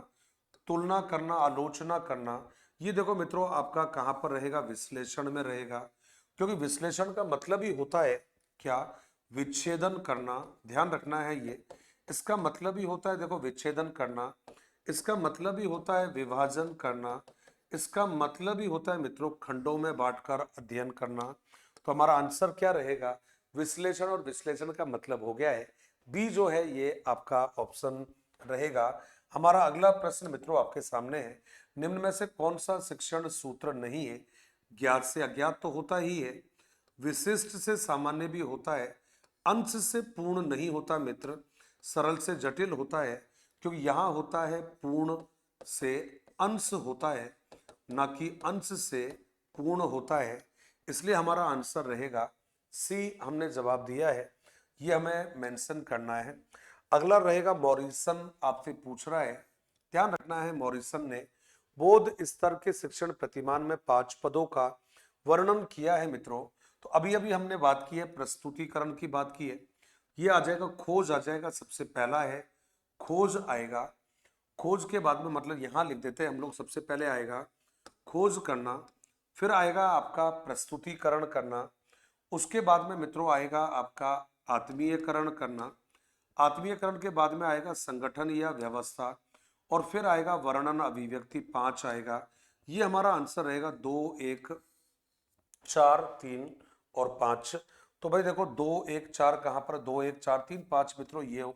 तुलना करना, आलोचना करना। ये देखो मित्रों आपका कहाँ पर रहेगा? विश्लेषण में रहेगा, क्योंकि विश्लेषण का मतलब ही होता है क्या? विच्छेदन करना। ध्यान रखना है, ये इसका मतलब ही होता है, देखो विच्छेदन करना, इसका मतलब ही होता है विभाजन करना, इसका मतलब ही होता है मित्रों खंडों में बांटकर अध्ययन करना। तो हमारा आंसर क्या रहेगा? विश्लेषण, और विश्लेषण का मतलब हो गया है बी जो है ये आपका ऑप्शन रहेगा। हमारा अगला प्रश्न मित्रों आपके सामने है, निम्न में से कौन सा शिक्षण सूत्र नहीं है? ज्ञात से अज्ञात तो होता ही है, विशिष्ट से सामान्य भी होता है, अंश से पूर्ण नहीं होता मित्र, सरल से जटिल होता है, क्योंकि यहाँ होता है पूर्ण से अंश होता है, ना कि अंश से पूर्ण होता है। इसलिए हमारा आंसर रहेगा सी, हमने जवाब दिया है, ये हमें मेंशन करना है। अगला रहेगा मॉरिसन आपसे पूछ रहा है, ध्यान रखना है मॉरिसन ने बोध स्तर के शिक्षण प्रतिमान में 5 पदों का वर्णन किया है मित्रों। तो अभी अभी हमने बात की है प्रस्तुतिकरण की बात की है, ये आ जाएगा खोज आ जाएगा, सबसे पहला है खोज आएगा, खोज के बाद में मतलब यहाँ लिख देते हैं हम लोग, सबसे पहले आएगा खोज करना, फिर आएगा आपका प्रस्तुतिकरण करना, उसके बाद में मित्रों आएगा आपका आत्मीयकरण करना, आत्मीयकरण के बाद में आएगा संगठन या व्यवस्था, और फिर आएगा वर्णन अभिव्यक्ति 5 आएगा। ये हमारा आंसर रहेगा 2, 1, 4, 3 और 5। तो भाई देखो 2, 1, 4 कहाँ पर? 2, 1, 4, 3, 5 मित्रों ये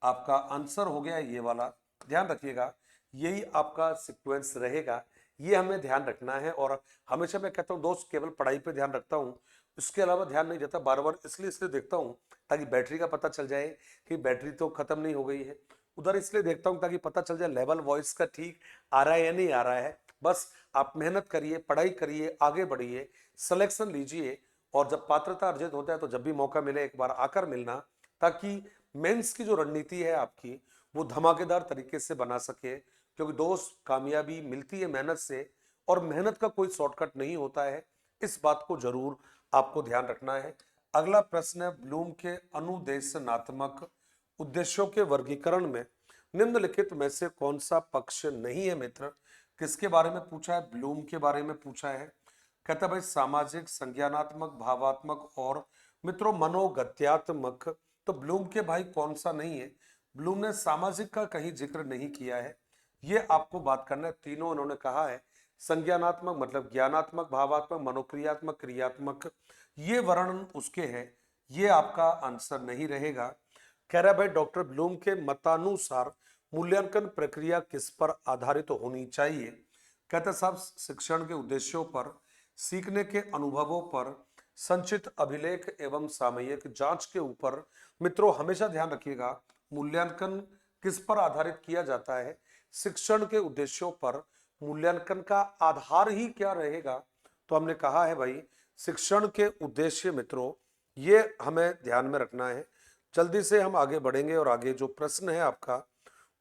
आपका आंसर हो गया ये वाला। ध्यान रखिएगा यही आपका सीक्वेंस रहेगा, ये हमें ध्यान रखना है। और हमेशा मैं कहता हूँ दोस्त केवल पढ़ाई पे ध्यान रखता हूँ, इसके अलावा ध्यान नहीं देता, बार बार इसलिए देखता हूँ ताकि बैटरी का पता चल जाए कि बैटरी तो खत्म नहीं हो गई है, उधर इसलिए देखता हूँ ताकि पता चल जाए लेवल वॉइस का ठीक आ रहा है या नहीं आ रहा है। बस आप मेहनत करिए, पढ़ाई करिए, आगे बढ़िए, सिलेक्शन लीजिए, और जब पात्रता अर्जित होता है तो जब भी मौका मिले एक बार आकर मिलना, ताकि मेंस की जो रणनीति है आपकी वो धमाकेदार तरीके से बना सके। क्योंकि दोस्त कामयाबी मिलती है मेहनत से, और मेहनत का कोई शॉर्टकट नहीं होता है, इस बात को जरूर आपको ध्यान रखना है। अगला प्रश्न है ब्लूम के अनुदेशनात्मक उद्देश्यों के वर्गीकरण में निम्नलिखित में से कौन सा पक्ष नहीं है मित्र? किसके बारे में पूछा है? ब्लूम के बारे में पूछा है। कहता भाई सामाजिक, संज्ञानात्मक, भावात्मक और मित्रों मनोगत्यात्मक। तो ब्लूम के भाई कौन सा नहीं है? ब्लूम ने सामाजिक का कहीं जिक्र नहीं किया है, ये आपको बात करना है। तीनों उन्होंने कहा है, संज्ञानात्मक मतलब ज्ञानात्मक, भावात्मक, मनोक्रियात्मक, क्रियात्मक, ये वर्णन उसके हैं, ये आपका आंसर नहीं रहेगा। कह रहा है भाई डॉक्टर ब्लूम के मतानुसार मूल्यांकन प्रक्रिया किस पर आधारित होनी चाहिए? कहते साहब शिक्षण के उद्देश्यों पर, सीखने के अनुभवों पर, संचित अभिलेख एवं सामयिक जांच के ऊपर। मित्रों हमेशा ध्यान रखिएगा मूल्यांकन किस पर आधारित किया जाता है, शिक्षण के उद्देश्यों पर मूल्यांकन का आधार ही क्या रहेगा। तो हमने कहा है भाई शिक्षण के उद्देश्य मित्रों ये हमें ध्यान में रखना है। जल्दी से हम आगे बढ़ेंगे और आगे जो प्रश्न है आपका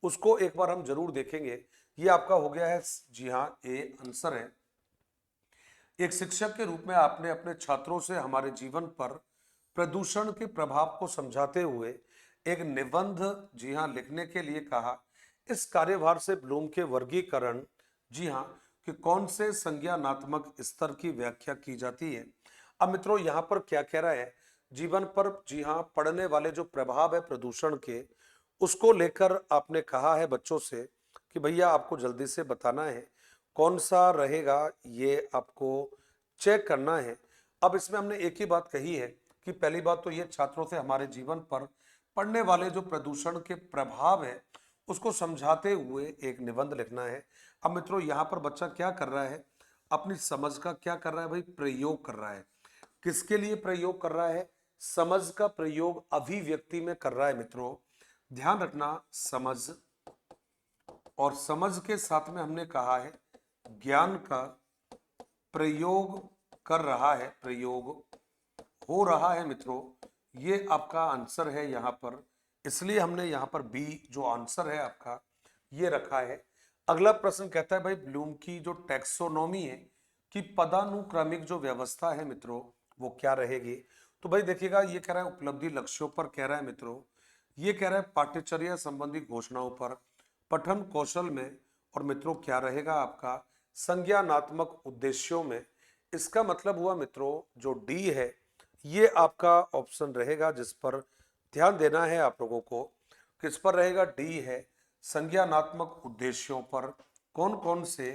उसको एक बार हम जरूर देखेंगे। ये आपका हो गया है, जी हाँ, ए आंसर है। एक शिक्षक के रूप में आपने अपने छात्रों से हमारे जीवन पर प्रदूषण के प्रभाव को समझाते हुए एक निबंध, जी हाँ, लिखने के लिए कहा। इस कार्यभार से ब्लूम के वर्गीकरण, जी हाँ, कि कौन से संज्ञानात्मक स्तर की व्याख्या की जाती है। अब मित्रों यहाँ पर क्या कह रहा है, जीवन पर, जी हाँ, पड़ने वाले जो प्रभाव है प्रदूषण के, उसको लेकर आपने कहा है बच्चों से कि भैया आपको जल्दी से बताना है कौन सा रहेगा, ये आपको चेक करना है। अब इसमें हमने एक ही बात कही है कि पहली बात तो ये छात्रों से हमारे जीवन पर पड़ने वाले जो प्रदूषण के प्रभाव है उसको समझाते हुए एक निबंध लिखना है। अब मित्रों यहाँ पर बच्चा क्या कर रहा है, अपनी समझ का क्या कर रहा है भाई, प्रयोग कर रहा है। किसके लिए प्रयोग कर रहा है, समझ का प्रयोग अभिव्यक्ति में कर रहा है। मित्रों ध्यान रखना, समझ और समझ के साथ में हमने कहा है ज्ञान का प्रयोग कर रहा है, प्रयोग हो रहा है। मित्रों ये आपका आंसर है यहाँ पर, इसलिए हमने यहाँ पर बी जो आंसर है आपका ये रखा है। अगला प्रश्न कहता है भाई ब्लूम की जो टैक्सोनॉमी है कि पदानुक्रमिक जो व्यवस्था है मित्रों वो क्या रहेगी। तो भाई देखिएगा ये कह रहा है उपलब्धि लक्ष्यों पर कह रहा है मित्रों, ये कह रहा है पाठ्यचर्या संबंधी घोषणाओं पर, पठन कौशल में, और मित्रों क्या रहेगा आपका संज्ञानात्मक उद्देश्यों में। इसका मतलब हुआ मित्रों जो डी है ये आपका ऑप्शन रहेगा जिस पर ध्यान देना है आप लोगों को। किस पर रहेगा, डी है, संज्ञानात्मक उद्देश्यों पर। कौन कौन से,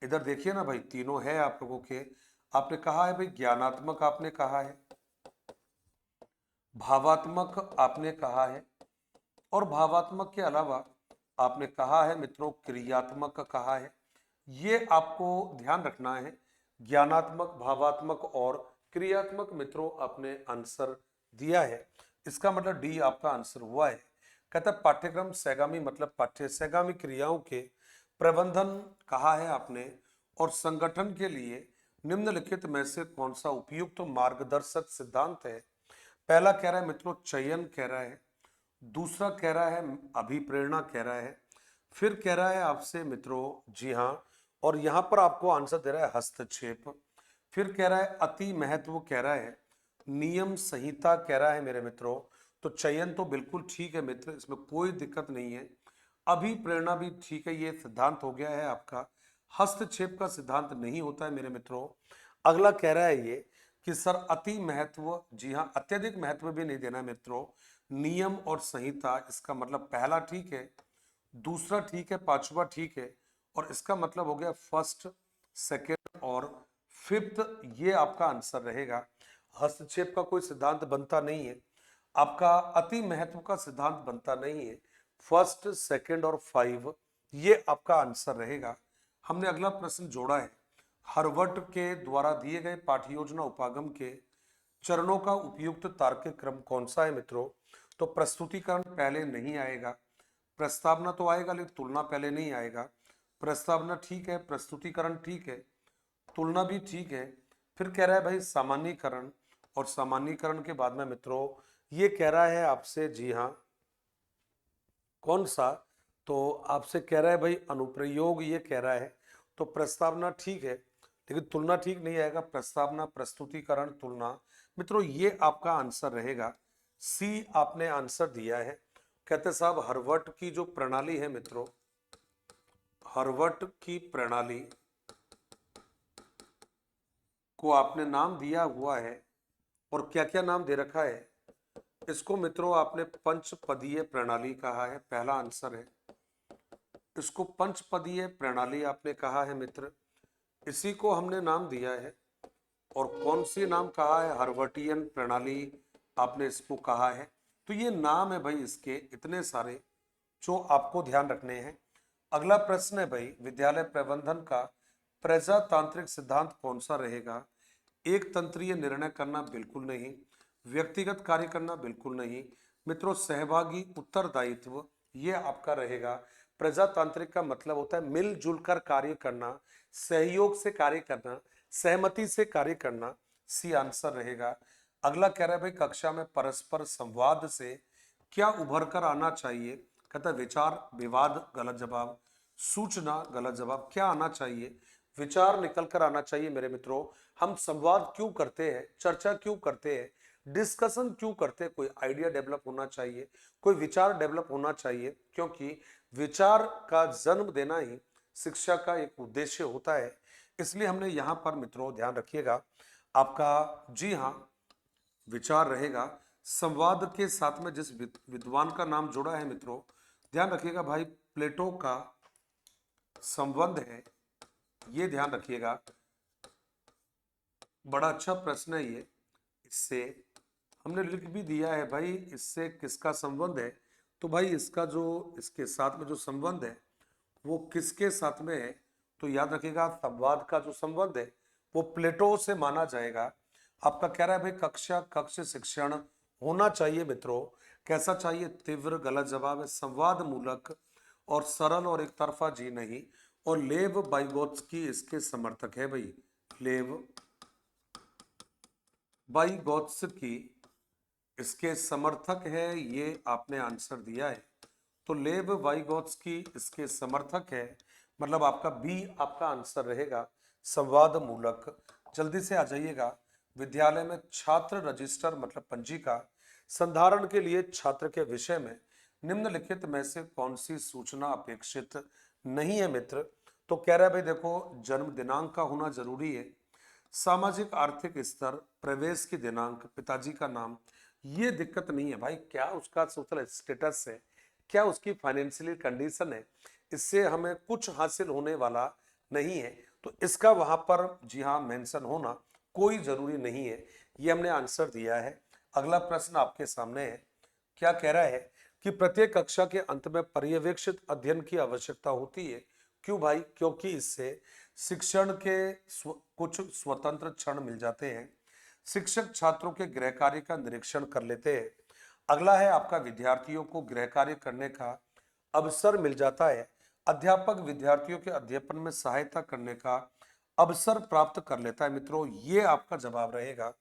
इधर देखिए ना भाई, तीनों है आप लोगों के। आपने कहा है भाई ज्ञानात्मक, आपने कहा है भावात्मक, आपने कहा है, और भावात्मक के अलावा आपने कहा है मित्रों क्रियात्मक का कहा है। ये आपको ध्यान रखना है, ज्ञानात्मक, भावात्मक और क्रियात्मक मित्रों आपने आंसर दिया है। इसका मतलब डी आपका आंसर हुआ है। कहता है पाठ्यक्रम सैगामी मतलब पाठ्य सैगामी क्रियाओं के प्रबंधन कहा है आपने, और संगठन के लिए निम्नलिखित में से कौन सा उपयुक्त मार्गदर्शक सिद्धांत है। पहला कह रहा है मित्रों चयन कह रहा है, दूसरा कह रहा है अभिप्रेरणा कह रहा है, फिर कह रहा है आपसे मित्रों, जी हाँ, और यहां पर आपको आंसर दे रहा है हस्तक्षेप, फिर कह रहा है अति महत्व कह रहा है, नियम संहिता कह रहा है मेरे मित्रों। तो चयन तो बिल्कुल ठीक है मित्र, इसमें कोई दिक्कत नहीं है। अभिप्रेरणा भी ठीक है, ये सिद्धांत हो गया है आपका। हस्तक्षेप का सिद्धांत नहीं होता है मेरे मित्रों। अगला कह रहा है ये कि सर अति महत्व, जी हाँ, अत्यधिक महत्व भी नहीं देना मित्रों, नियम और संहिता। इसका मतलब पहला ठीक है, दूसरा ठीक है, पांचवा ठीक है, और इसका मतलब हो गया फर्स्ट, सेकंड और फिफ्थ, ये आपका आंसर रहेगा। हस्तक्षेप का कोई सिद्धांत बनता नहीं है, आपका अति महत्व का सिद्धांत बनता नहीं है। फर्स्ट, सेकंड और फाइव ये आपका आंसर रहेगा। हमने अगला प्रश्न जोड़ा है, हरवट के द्वारा दिए गए पाठ्य योजना उपागम के चरणों का उपयुक्त तार्किक क्रम कौन सा है मित्रों। तो प्रस्तुतिकरण पहले नहीं आएगा, प्रस्तावना तो आएगा लेकिन तुलना पहले नहीं आएगा। प्रस्तावना ठीक है, प्रस्तुतिकरण ठीक है, तुलना भी ठीक है। फिर कह रहा है भाई सामान्यीकरण, और सामान्यीकरण के बाद में मित्रों ये कह रहा है आपसे, जी हाँ, कौन सा, तो आपसे कह रहा है भाई अनुप्रयोग, ये कह रहा है। तो प्रस्तावना ठीक है लेकिन तुलना ठीक नहीं आएगा, प्रस्तावना, प्रस्तुतिकरण, तुलना। मित्रों ये आपका आंसर रहेगा, सी आपने आंसर दिया है। कहते साहब हरवट की जो प्रणाली है मित्रों, हरवट की प्रणाली को आपने नाम दिया हुआ है, और क्या क्या नाम दे रखा है इसको मित्रों, आपने पंचपदीय प्रणाली कहा है, पहला आंसर है। इसको पंचपदीय प्रणाली आपने कहा है मित्र, इसी को हमने नाम दिया है। और कौन सी नाम कहा है, हर्वटियन प्रणाली आपने इसको कहा है। तो ये नाम है भाई इसके इतने सारे जो आपको ध्यान रखने हैं। अगला प्रश्न है भाई विद्यालय प्रबंधन का प्रजातांत्रिक सिद्धांत कौन सा रहेगा। एक तंत्रीय निर्णय करना बिल्कुल नहीं, व्यक्तिगत कार्य करना बिल्कुल नहीं मित्रों, सहभागी उत्तरदायित्व ये आपका रहेगा। प्रजातांत्रिक का मतलब होता है मिलजुल कर कार्य करना, सहयोग से कार्य करना, सहमति से कार्य करना। सी आंसर रहेगा। अगला कह रहा है भाई कक्षा में परस्पर संवाद से क्या उभर कर आना चाहिए? कहता है विचार विवाद, गलत जवाब। सूचना, गलत जवाब। क्या आना चाहिए? विचार निकल कर आना चाहिए मेरे मित्रों। हम संवाद क्यों करते हैं, चर्चा क्यों करते हैं, डिस्कशन क्यों करते हैं? कोई आइडिया डेवलप होना चाहिए, कोई विचार डेवलप होना चाहिए, क्योंकि विचार का जन्म देना ही शिक्षा का एक उद्देश्य होता है। इसलिए हमने यहां पर मित्रों ध्यान रखिएगा आपका, जी हाँ, विचार रहेगा। संवाद के साथ में जिस विद्वान का नाम जुड़ा है मित्रों, ध्यान रखिएगा भाई, प्लेटो का संबंध है, ये ध्यान रखिएगा। बड़ा अच्छा प्रश्न है ये। इससे हमने लिख भी दिया है भाई, इससे किसका संबंध है? तो भाई इसका जो, इसके साथ में जो संबंध है वो किसके साथ में है? तो याद रखिएगा संवाद का जो संबंध है वो प्लेटो से माना जाएगा। आपका कह रहा है भाई कक्षा कक्ष शिक्षण होना चाहिए मित्रों। कैसा चाहिए? तीव्र, गलत जवाब है। संवाद मूलक और सरल और एक तरफा जी नहीं। और लेव बाइगोत्स्की इसके समर्थक है भाई। लेव बाइगोत्स्की इसके समर्थक है, ये आपने आंसर दिया है। तो लेव वाइगोत्स्की इसके समर्थक है, मतलब आपका बी आपका आंसर रहेगा, संवाद मूलक। जल्दी से आ जाइएगा। विद्यालय में छात्र रजिस्टर मतलब पंजिका संधारण के लिए छात्र के विषय में निम्नलिखित में से कौन सी सूचना अपेक्षित नहीं है मित्र? तो कह रहा है भाई देखो, जन्म दिनांक का होना जरूरी है, सामाजिक आर्थिक स्तर, प्रवेश की दिनांक, पिताजी का नाम, ये दिक्कत नहीं है भाई। क्या उसका सोशल स्टेटस है, क्या उसकी फाइनेंशियल कंडीशन है, इससे हमें कुछ हासिल होने वाला नहीं है। तो इसका वहां पर जी हाँ मेंशन होना कोई जरूरी नहीं है। ये हमने आंसर दिया है। अगला प्रश्न आपके सामने है। क्या कह रहा है कि प्रत्येक कक्षा के अंत में पर्यवेक्षित अध्ययन की आवश्यकता होती है। क्यों भाई? क्योंकि इससे शिक्षण के कुछ स्वतंत्र क्षण मिल जाते हैं। शिक्षक छात्रों के गृह कार्य का निरीक्षण कर लेते हैं। अगला है आपका विद्यार्थियों को गृह कार्य करने का अवसर मिल जाता है। अध्यापक विद्यार्थियों के अध्यापन में सहायता करने का अवसर प्राप्त कर लेता है मित्रों। ये आपका जवाब रहेगा।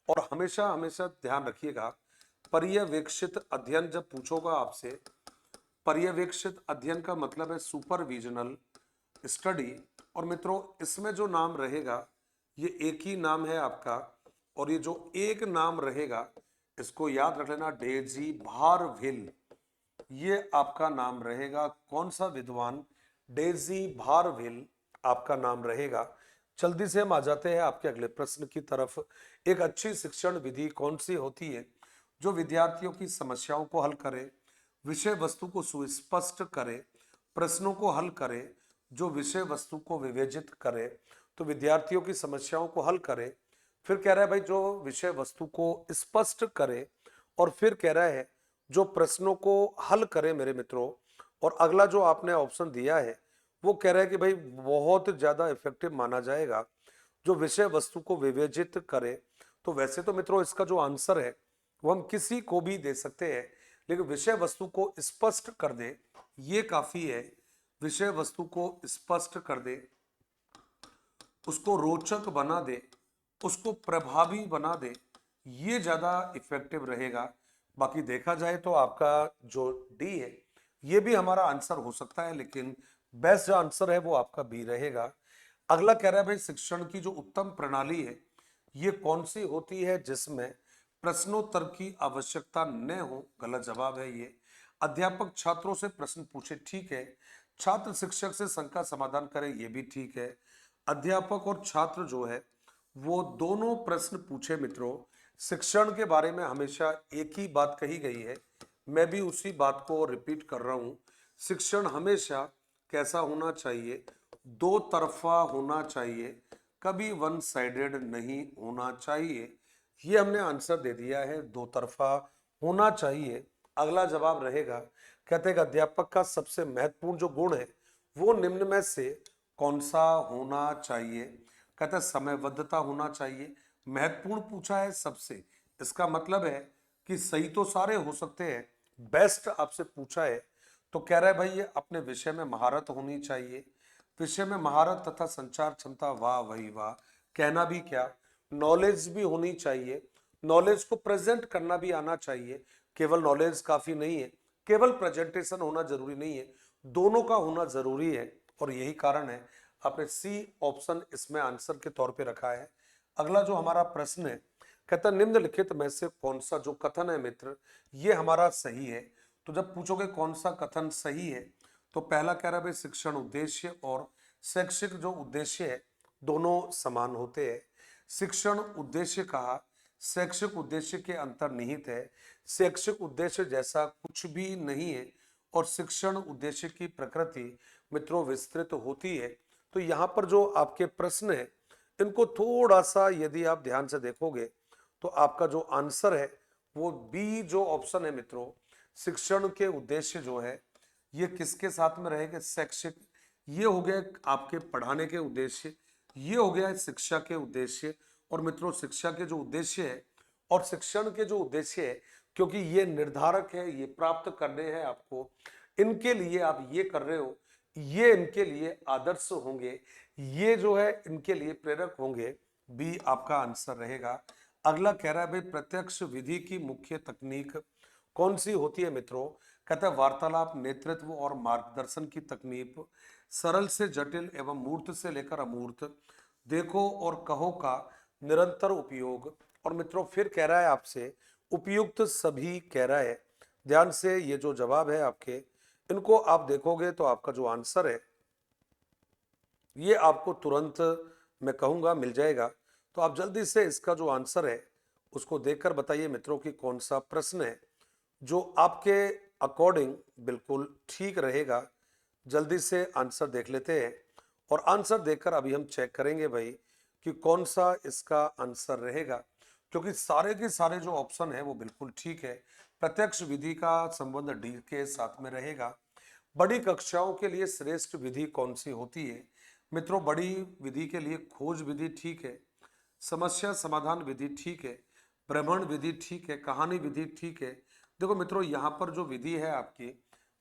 और हमेशा हमेशा ध्यान रखिएगा, पर्यवेक्षित अध्ययन जब पूछोगा आपसे, पर्यवेक्षित अध्ययन का मतलब है सुपरविजनल स्टडी। और मित्रों इसमें जो नाम रहेगा ये एक ही नाम है आपका, और ये जो एक नाम रहेगा इसको याद रख लेना, डेजी भारविल। ये आपका नाम रहेगा। कौन सा विद्वान? डेजी भारविल आपका नाम रहेगा। जल्दी से हम आ जाते हैं आपके अगले प्रश्न की तरफ। एक अच्छी शिक्षण विधि कौन सी होती है जो विद्यार्थियों की समस्याओं को हल करे, विषय वस्तु को सुस्पष्ट करे, प्रश्नों को हल करे, जो विषय वस्तु को विवेचित करे? तो विद्यार्थियों की समस्याओं को हल करे, फिर कह रहा है भाई जो विषय वस्तु को स्पष्ट करे, और फिर कह रहा है जो प्रश्नों को हल करे मेरे मित्रों। और अगला जो आपने ऑप्शन दिया है वो कह रहा है कि भाई बहुत ज्यादा इफेक्टिव माना जाएगा जो विषय वस्तु को विवेचित करे। तो वैसे तो मित्रों इसका जो आंसर है वो हम किसी को भी दे सकते हैं, लेकिन विषय वस्तु को स्पष्ट कर दे ये काफी है। विषय वस्तु को स्पष्ट कर दे, उसको रोचक बना दे, उसको प्रभावी बना दे, ये ज्यादा इफेक्टिव रहेगा। बाकी देखा जाए तो आपका जो डी है ये भी हमारा आंसर हो सकता है, लेकिन बेस्ट जो आंसर है वो आपका बी रहेगा। अगला कह रहा है भाई शिक्षण की जो उत्तम प्रणाली है ये कौन सी होती है जिसमें प्रश्नोत्तर की आवश्यकता न हो? गलत जवाब है ये। अध्यापक छात्रों से प्रश्न पूछे, ठीक है। छात्र शिक्षक से शंका समाधान करे, ये भी ठीक है। अध्यापक और छात्र जो है वो दोनों प्रश्न पूछे मित्रों। शिक्षण के बारे में हमेशा एक ही बात कही गई है, मैं भी उसी बात को रिपीट कर रहा हूं। शिक्षण हमेशा कैसा होना चाहिए? दो तरफा होना चाहिए, कभी वन साइडेड नहीं होना चाहिए। ये हमने आंसर दे दिया है, दो तरफा होना चाहिए। अगला जवाब रहेगा, कहते हैं कि अध्यापक का सबसे महत्वपूर्ण जो गुण है वो निम्न में से कौन सा होना चाहिए? कहते हैं समयबद्धता होना चाहिए। महत्वपूर्ण पूछा है सबसे, इसका मतलब है कि सही तो सारे हो सकते हैं, बेस्ट आपसे पूछा है तो कह रहा है भाई ये अपने विषय में महारत होनी चाहिए, विषय में महारत तथा संचार क्षमता, वाह वही वाह, कहना भी क्या, नॉलेज भी होनी चाहिए, नॉलेज को प्रेजेंट करना भी आना चाहिए। केवल नॉलेज काफी नहीं है, केवल प्रेजेंटेशन होना जरूरी नहीं है, दोनों का होना जरूरी है। और यही कारण है आपने सी ऑप्शन इसमें आंसर के तौर पे रखा है। अगला जो हमारा प्रश्न है, कहता है निम्नलिखित में से कौन सा जो कथन है मित्र ये हमारा सही है। तो जब पूछोगे कौन सा कथन सही है, तो पहला कह रहा है भाई शिक्षण उद्देश्य और शैक्षिक जो उद्देश्य है दोनों समान होते हैं। शिक्षण उद्देश्य कहा, शैक्षिक उद्देश्य के अंतर्निहित है, शैक्षिक उद्देश्य जैसा कुछ भी नहीं है और शिक्षण उद्देश्य की प्रकृति मित्रों विस्तृत होती है। तो यहाँ पर जो आपके प्रश्न है इनको थोड़ा सा यदि आप ध्यान से देखोगे तो आपका जो आंसर है वो बी जो ऑप्शन है मित्रों, शिक्षण के उद्देश्य जो है ये किसके साथ में रहेगा, शैक्षिक, ये हो गया आपके पढ़ाने के उद्देश्य, ये हो गया शिक्षा के उद्देश्य। और मित्रों शिक्षा के जो उद्देश्य है और शिक्षण के जो उद्देश्य है, क्योंकि ये निर्धारक है, ये प्राप्त करने हैं आपको, इनके लिए आप ये कर रहे हो, ये इनके लिए आदर्श होंगे, ये जो है इनके लिए प्रेरक होंगे, बी आपका आंसर रहेगा। अगला कह रहा है भाई प्रत्यक्ष विधि की मुख्य तकनीक कौन सी होती है मित्रों, कहता है वार्तालाप, नेतृत्व और मार्गदर्शन की तकनीक, सरल से जटिल एवं मूर्त से लेकर अमूर्त, देखो और कहो का निरंतर उपयोग। और मित्रों फिर कह रहा है आपसे उपयुक्त सभी कह रहा है। ध्यान से ये जो जवाब है आपके इनको आप देखोगे तो आपका जो आंसर है ये आपको तुरंत मैं कहूंगा मिल जाएगा। तो आप जल्दी से इसका जो आंसर है उसको देखकर बताइए मित्रों कि कौन सा प्रश्न है जो आपके अकॉर्डिंग बिल्कुल ठीक रहेगा। जल्दी से आंसर देख लेते हैं और आंसर देखकर अभी हम चेक करेंगे भाई कि कौन सा इसका आंसर रहेगा, क्योंकि सारे के सारे जो ऑप्शन है वो बिल्कुल ठीक है। प्रत्यक्ष विधि का संबंध डी के साथ में रहेगा। बड़ी कक्षाओं के लिए श्रेष्ठ विधि कौन सी होती है मित्रों, बड़ी विधि के लिए खोज विधि ठीक है, समस्या समाधान विधि ठीक है, भ्रमण विधि ठीक है, कहानी विधि ठीक है। देखो मित्रों यहाँ पर जो विधि है आपकी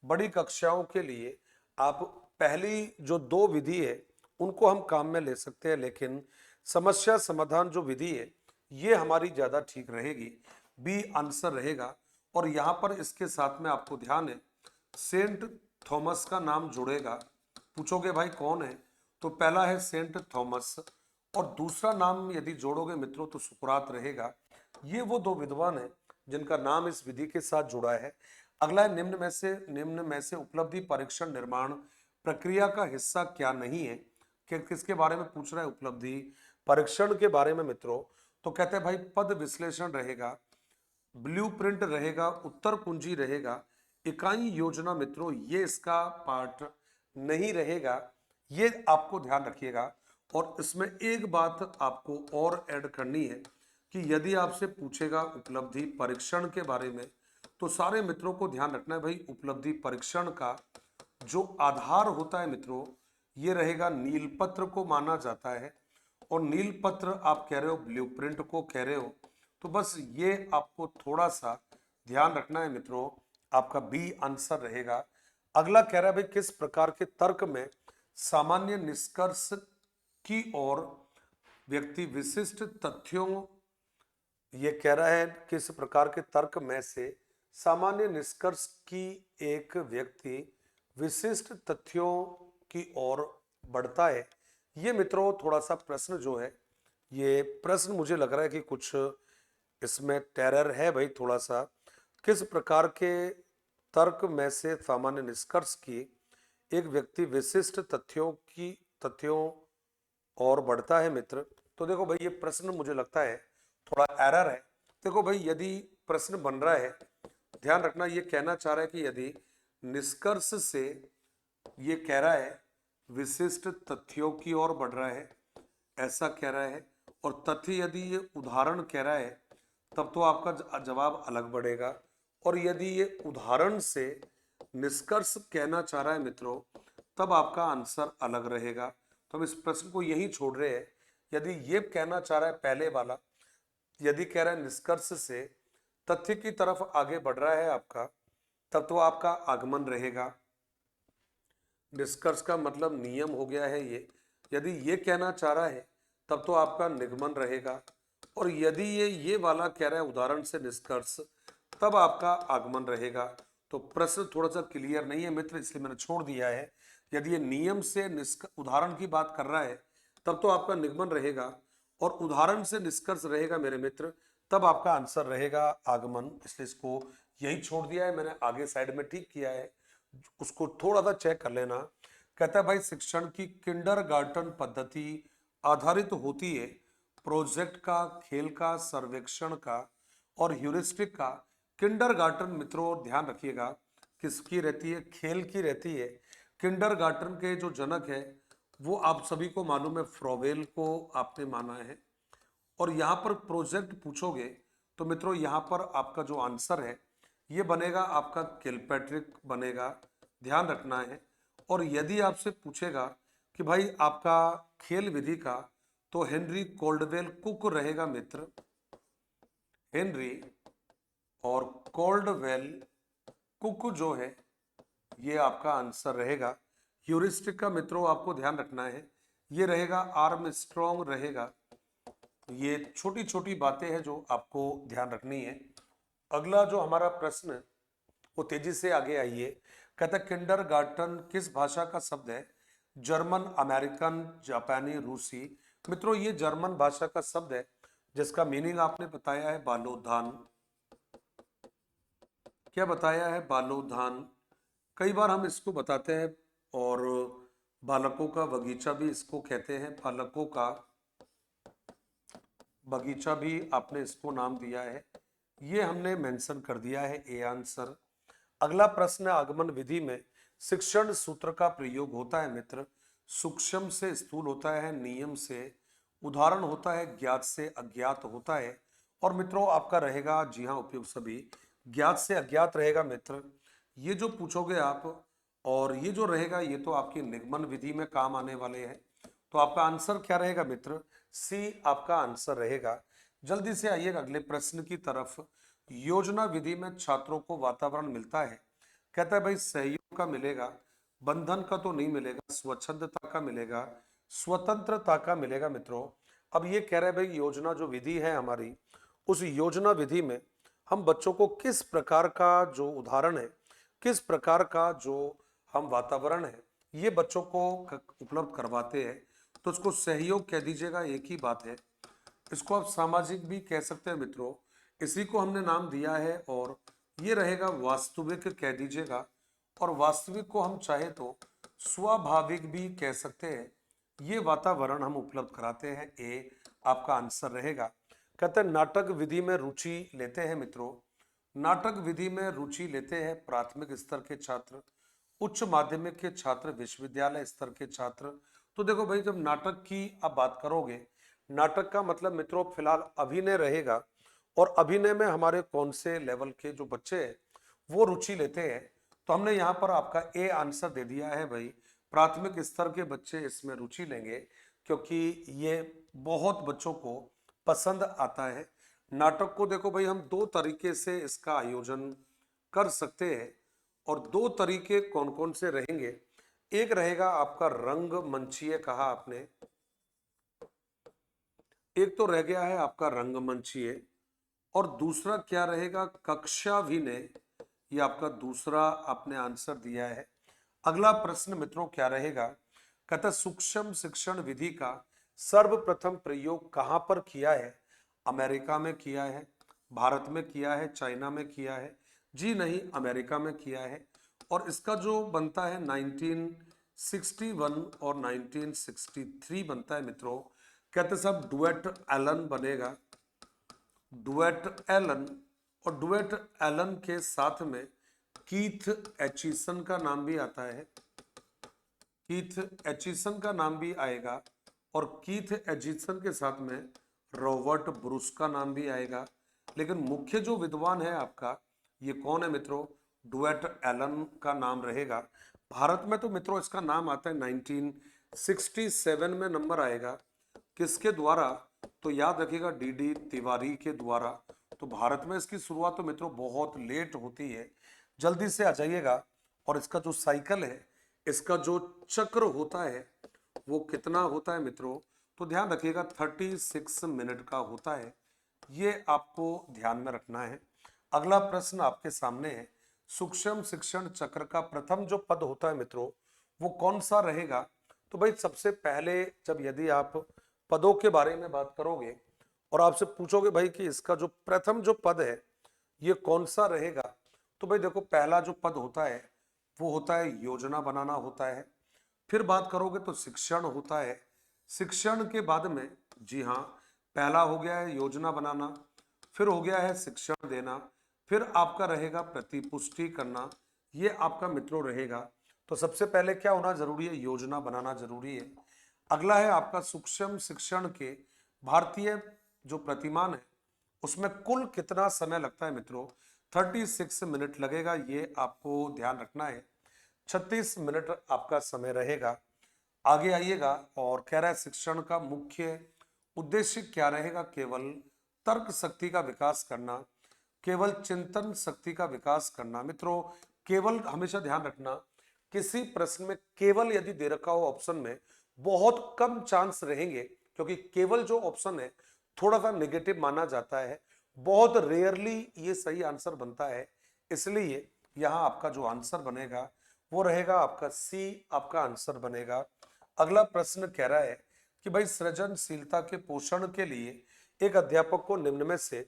बड़ी कक्षाओं के लिए, आप पहली जो दो विधि है उनको हम काम में ले सकते हैं, लेकिन समस्या समाधान जो विधि है ये हमारी ज्यादा ठीक रहेगी, बी आंसर रहेगा। और यहाँ पर इसके साथ में आपको ध्यान है सेंट थॉमस का नाम जुड़ेगा। पूछोगे भाई कौन है, तो पहला है सेंट थॉमस और दूसरा नाम यदि जोड़ोगे मित्रों तो सुकरात रहेगा। ये वो दो विद्वान हैं जिनका नाम इस विधि के साथ जुड़ा है। अगला है निम्न में से उपलब्धि परीक्षण निर्माण प्रक्रिया का हिस्सा क्या नहीं है। किसके बारे में पूछ रहा है, उपलब्धि परीक्षण के बारे में मित्रों। तो कहते हैं भाई पद विश्लेषण रहेगा, ब्लूप्रिंट रहेगा, उत्तर कुंजी रहेगा, इकाई योजना मित्रों ये इसका पार्ट नहीं रहेगा, ये आपको ध्यान रखिएगा। और इसमें एक बात आपको और ऐड करनी है कि यदि आपसे पूछेगा उपलब्धि परीक्षण के बारे में तो सारे मित्रों को ध्यान रखना है भाई उपलब्धि परीक्षण का जो आधार होता है मित्रों ये रहेगा नीलपत्र को माना जाता है। और नीलपत्र आप कह रहे हो ब्लूप्रिंट को कह रहे हो, तो बस ये आपको थोड़ा सा ध्यान रखना है मित्रों, आपका बी आंसर रहेगा। अगला कह रहा है भाई किस प्रकार के तर्क में सामान्य निष्कर्ष की ओर व्यक्ति विशिष्ट तथ्यों, ये कह रहा है किस प्रकार के तर्क में से सामान्य निष्कर्ष की एक व्यक्ति विशिष्ट तथ्यों की ओर बढ़ता है। ये मित्रों थोड़ा सा प्रश्न जो है ये प्रश्न मुझे लग रहा है कि कुछ इसमें टेरर है भाई थोड़ा सा। किस प्रकार के तर्क में से सामान्य निष्कर्ष की एक व्यक्ति विशिष्ट तथ्यों और बढ़ता है मित्र। तो देखो भाई ये प्रश्न मुझे लगता है थोड़ा एरर है। देखो भाई यदि प्रश्न बन रहा है, ध्यान रखना ये कहना चाह रहा है कि यदि निष्कर्ष से ये कह रहा है विशिष्ट तथ्यों की ओर बढ़ रहा है ऐसा कह रहा है, और तथ्य यदि ये उदाहरण कह रहा है तब तो आपका जवाब अलग बढ़ेगा। और यदि ये उदाहरण से निष्कर्ष कहना चाह रहा है मित्रों तब आपका आंसर अलग रहेगा। तो हम इस प्रश्न को यही छोड़ रहे हैं। यदि ये कहना चाह रहा है पहले वाला, यदि कह रहा है निष्कर्ष से तथ्य की तरफ आगे बढ़ रहा है आपका, तब तो आपका आगमन रहेगा। निष्कर्ष का मतलब नियम हो गया है ये। यदि ये कहना चाह रहा है तब तो आपका निगमन रहेगा, और यदि ये वाला कह रहा है उदाहरण से निष्कर्ष, तब आपका आगमन रहेगा। तो प्रश्न थोड़ा सा क्लियर नहीं है मित्र, इसलिए मैंने छोड़ दिया है। यदि ये नियम से उदाहरण की बात कर रहा है तब तो आपका निगमन रहेगा, और उदाहरण से निष्कर्ष रहेगा मेरे मित्र, तब आपका आंसर रहेगा आगमन। इसलिए इसको यही छोड़ दिया है मैंने, आगे साइड में ठीक किया है, उसको थोड़ा सा चेक कर लेना। कहता है भाई शिक्षण की किंडरगार्टन पद्धति आधारित होती है प्रोजेक्ट का, खेल का, सर्वेक्षण का और ह्यूरिस्टिक का। किंडरगार्टन मित्रों ध्यान रखिएगा किसकी रहती है, खेल की रहती है। किंडरगार्टन के जो जनक है वो आप सभी को मालूम है, फ्रोवेल को आपने माना है। और यहाँ पर प्रोजेक्ट पूछोगे तो मित्रों यहाँ पर आपका जो आंसर है ये बनेगा आपका किलपैट्रिक बनेगा, ध्यान रखना है। और यदि आपसे पूछेगा कि भाई आपका खेल विधि का, तो हेनरी कोल्डवेल कुक रहेगा मित्र, हेनरी और कोल्डवेल कुक जो है ये आपका आंसर रहेगा। ह्यूरिस्टिक का मित्रों आपको ध्यान रखना है, ये रहेगा आर्मस्ट्रॉन्ग रहेगा। ये छोटी छोटी बातें हैं जो आपको ध्यान रखनी है। अगला जो हमारा प्रश्न है वो तेजी से आगे आइए। कहता है किंडरगार्टन किस भाषा का शब्द है? जर्मन, अमेरिकन, जापानी, रूसी। मित्रों ये जर्मन भाषा का शब्द है जिसका मीनिंग आपने बताया है बालोद्यान। क्या बताया है? बालोद्यान। कई बार हम इसको बताते हैं, और बालकों का बगीचा भी इसको कहते हैं, बालकों का बगीचा भी आपने इसको नाम दिया है, ये हमने मेंशन कर दिया है, ए आंसर। अगला प्रश्न आगमन विधि में शिक्षण सूत्र का प्रयोग होता है मित्र। सूक्ष्म से स्थूल होता है, नियम से, उदाहरण होता है, ज्ञात से अज्ञात होता है। और मित्रों आपका रहेगा, जी हाँ उपयुक्त सभी, ज्ञात से अज्ञात रहेगा मित्र। ये जो पूछोगे आप, और ये जो रहेगा ये तो आपकी निगमन विधि में काम आने वाले हैं। तो आपका आंसर क्या रहेगा मित्र? सी आपका आंसर रहेगा। जल्दी से आइएगा अगले प्रश्न की तरफ। योजना विधि में छात्रों को वातावरण मिलता है। कहता है भाई सहयोग का मिलेगा, बंधन का तो नहीं मिलेगा, स्वच्छंदता का मिलेगा, स्वतंत्रता का मिलेगा मित्रों। अब ये कह रहे हैं भाई योजना जो विधि है हमारी, उस योजना विधि में हम बच्चों को किस प्रकार का जो उदाहरण है, किस प्रकार का जो हम वातावरण है ये बच्चों को उपलब्ध करवाते हैं, तो उसको सहयोग कह दीजिएगा, एक ही बात है। इसको आप सामाजिक भी कह सकते हैं मित्रों, इसी को हमने नाम दिया है। और ये रहेगा वास्तविक कह दीजिएगा, और वास्तविक को हम चाहे तो स्वाभाविक भी कह सकते हैं। ये वातावरण हम उपलब्ध कराते हैं, ए आपका आंसर रहेगा। कहते हैं नाटक विधि में रुचि लेते हैं मित्रों। नाटक विधि में रुचि लेते हैं प्राथमिक स्तर के छात्र, उच्च माध्यमिक के छात्र, विश्वविद्यालय स्तर के छात्र। तो देखो भाई जब नाटक की आप बात करोगे, नाटक का मतलब मित्रों फिलहाल अभिनय रहेगा, और अभिनय में हमारे कौन से लेवल के जो बच्चे हैं वो रुचि लेते हैं। तो हमने यहाँ पर आपका ए आंसर दे दिया है भाई, प्राथमिक स्तर के बच्चे इसमें रुचि लेंगे, क्योंकि ये बहुत बच्चों को पसंद आता है। नाटक को देखो भाई हम दो तरीके से इसका आयोजन कर सकते हैं, और दो तरीके कौन कौन से रहेंगे? एक रहेगा आपका रंगमंचीय कहा आपने, एक तो रह गया है आपका रंगमंचीय, और दूसरा क्या रहेगा? कक्षाभिनय। ये आपका दूसरा आपने आंसर दिया है। अगला प्रश्न मित्रों क्या रहेगा? कहता सूक्ष्म शिक्षण विधि का सर्वप्रथम प्रयोग कहां पर किया है? अमेरिका में किया है, भारत में किया है, चाइना में किया है? जी नहीं, अमेरिका में किया है। और इसका जो बनता है 1961 और 1963 बनता है मित्रों। कहते सब डुएट एलन बनेगा, डुएट एलन। और डुएट एलन के साथ में कीथ एचिसन का नाम भी आता है, कीथ एचिसन का नाम भी आएगा। और कीथ एचिसन के साथ में रॉबर्ट ब्रूस का नाम भी आएगा। लेकिन मुख्य जो विद्वान है आपका ये कौन है मित्रों? डुएट एलन का नाम रहेगा। भारत में तो मित्रों इसका नाम आता है 1967 में नंबर आएगा, किसके द्वारा? तो याद रखिएगा डी तिवारी के द्वारा। तो भारत में इसकी शुरुआत तो मित्रों बहुत लेट होती है। जल्दी से आ जाइएगा, और इसका जो साइकिल है इसका जो चक्र होता है वो कितना होता है मित्रों, तो ध्यान रखिएगा 36 मिनट का होता है। ये आपको ध्यान में रखना है। अगला प्रश्न आपके सामने है, सूक्ष्म शिक्षण चक्र का प्रथम जो पद होता है मित्रों वो कौन सा रहेगा। तो भाई सबसे पहले जब यदि आप पदों के बारे में बात करोगे और आपसे पूछोगे भाई कि इसका जो प्रथम जो पद है ये कौन सा रहेगा, तो भाई देखो पहला जो पद होता है वो होता है योजना बनाना होता है। फिर बात करोगे तो शिक्षण होता है। शिक्षण के बाद में, जी हाँ, पहला हो गया है योजना बनाना, फिर हो गया है शिक्षण देना, फिर आपका रहेगा प्रतिपुष्टि करना, ये आपका मित्रों रहेगा। तो सबसे पहले क्या होना जरूरी है, योजना बनाना जरूरी है। अगला है आपका सूक्ष्म शिक्षण के भारतीय जो प्रतिमान है उसमें कुल कितना समय लगता है मित्रों, 36 मिनट लगेगा, ये आपको ध्यान रखना है। 36 मिनट आपका समय रहेगा। आगे आइएगा और कह रहा है शिक्षण का मुख्य उद्देश्य क्या रहेगा, केवल तर्क शक्ति का विकास करना, केवल चिंतन शक्ति का विकास करना। मित्रों केवल हमेशा ध्यान रखना, किसी प्रश्न में केवल यदि दे रखा हो ऑप्शन में बहुत कम चांस रहेंगे, क्योंकि केवल जो ऑप्शन है थोड़ा सा नेगेटिव माना जाता है, बहुत रेयरली ये सही आंसर बनता है। इसलिए यहाँ आपका जो आंसर बनेगा वो रहेगा आपका सी, आपका आंसर बनेगा। अगला प्रश्न कह रहा है कि भाई सृजनशीलता के पोषण के लिए एक अध्यापक को निम्न में से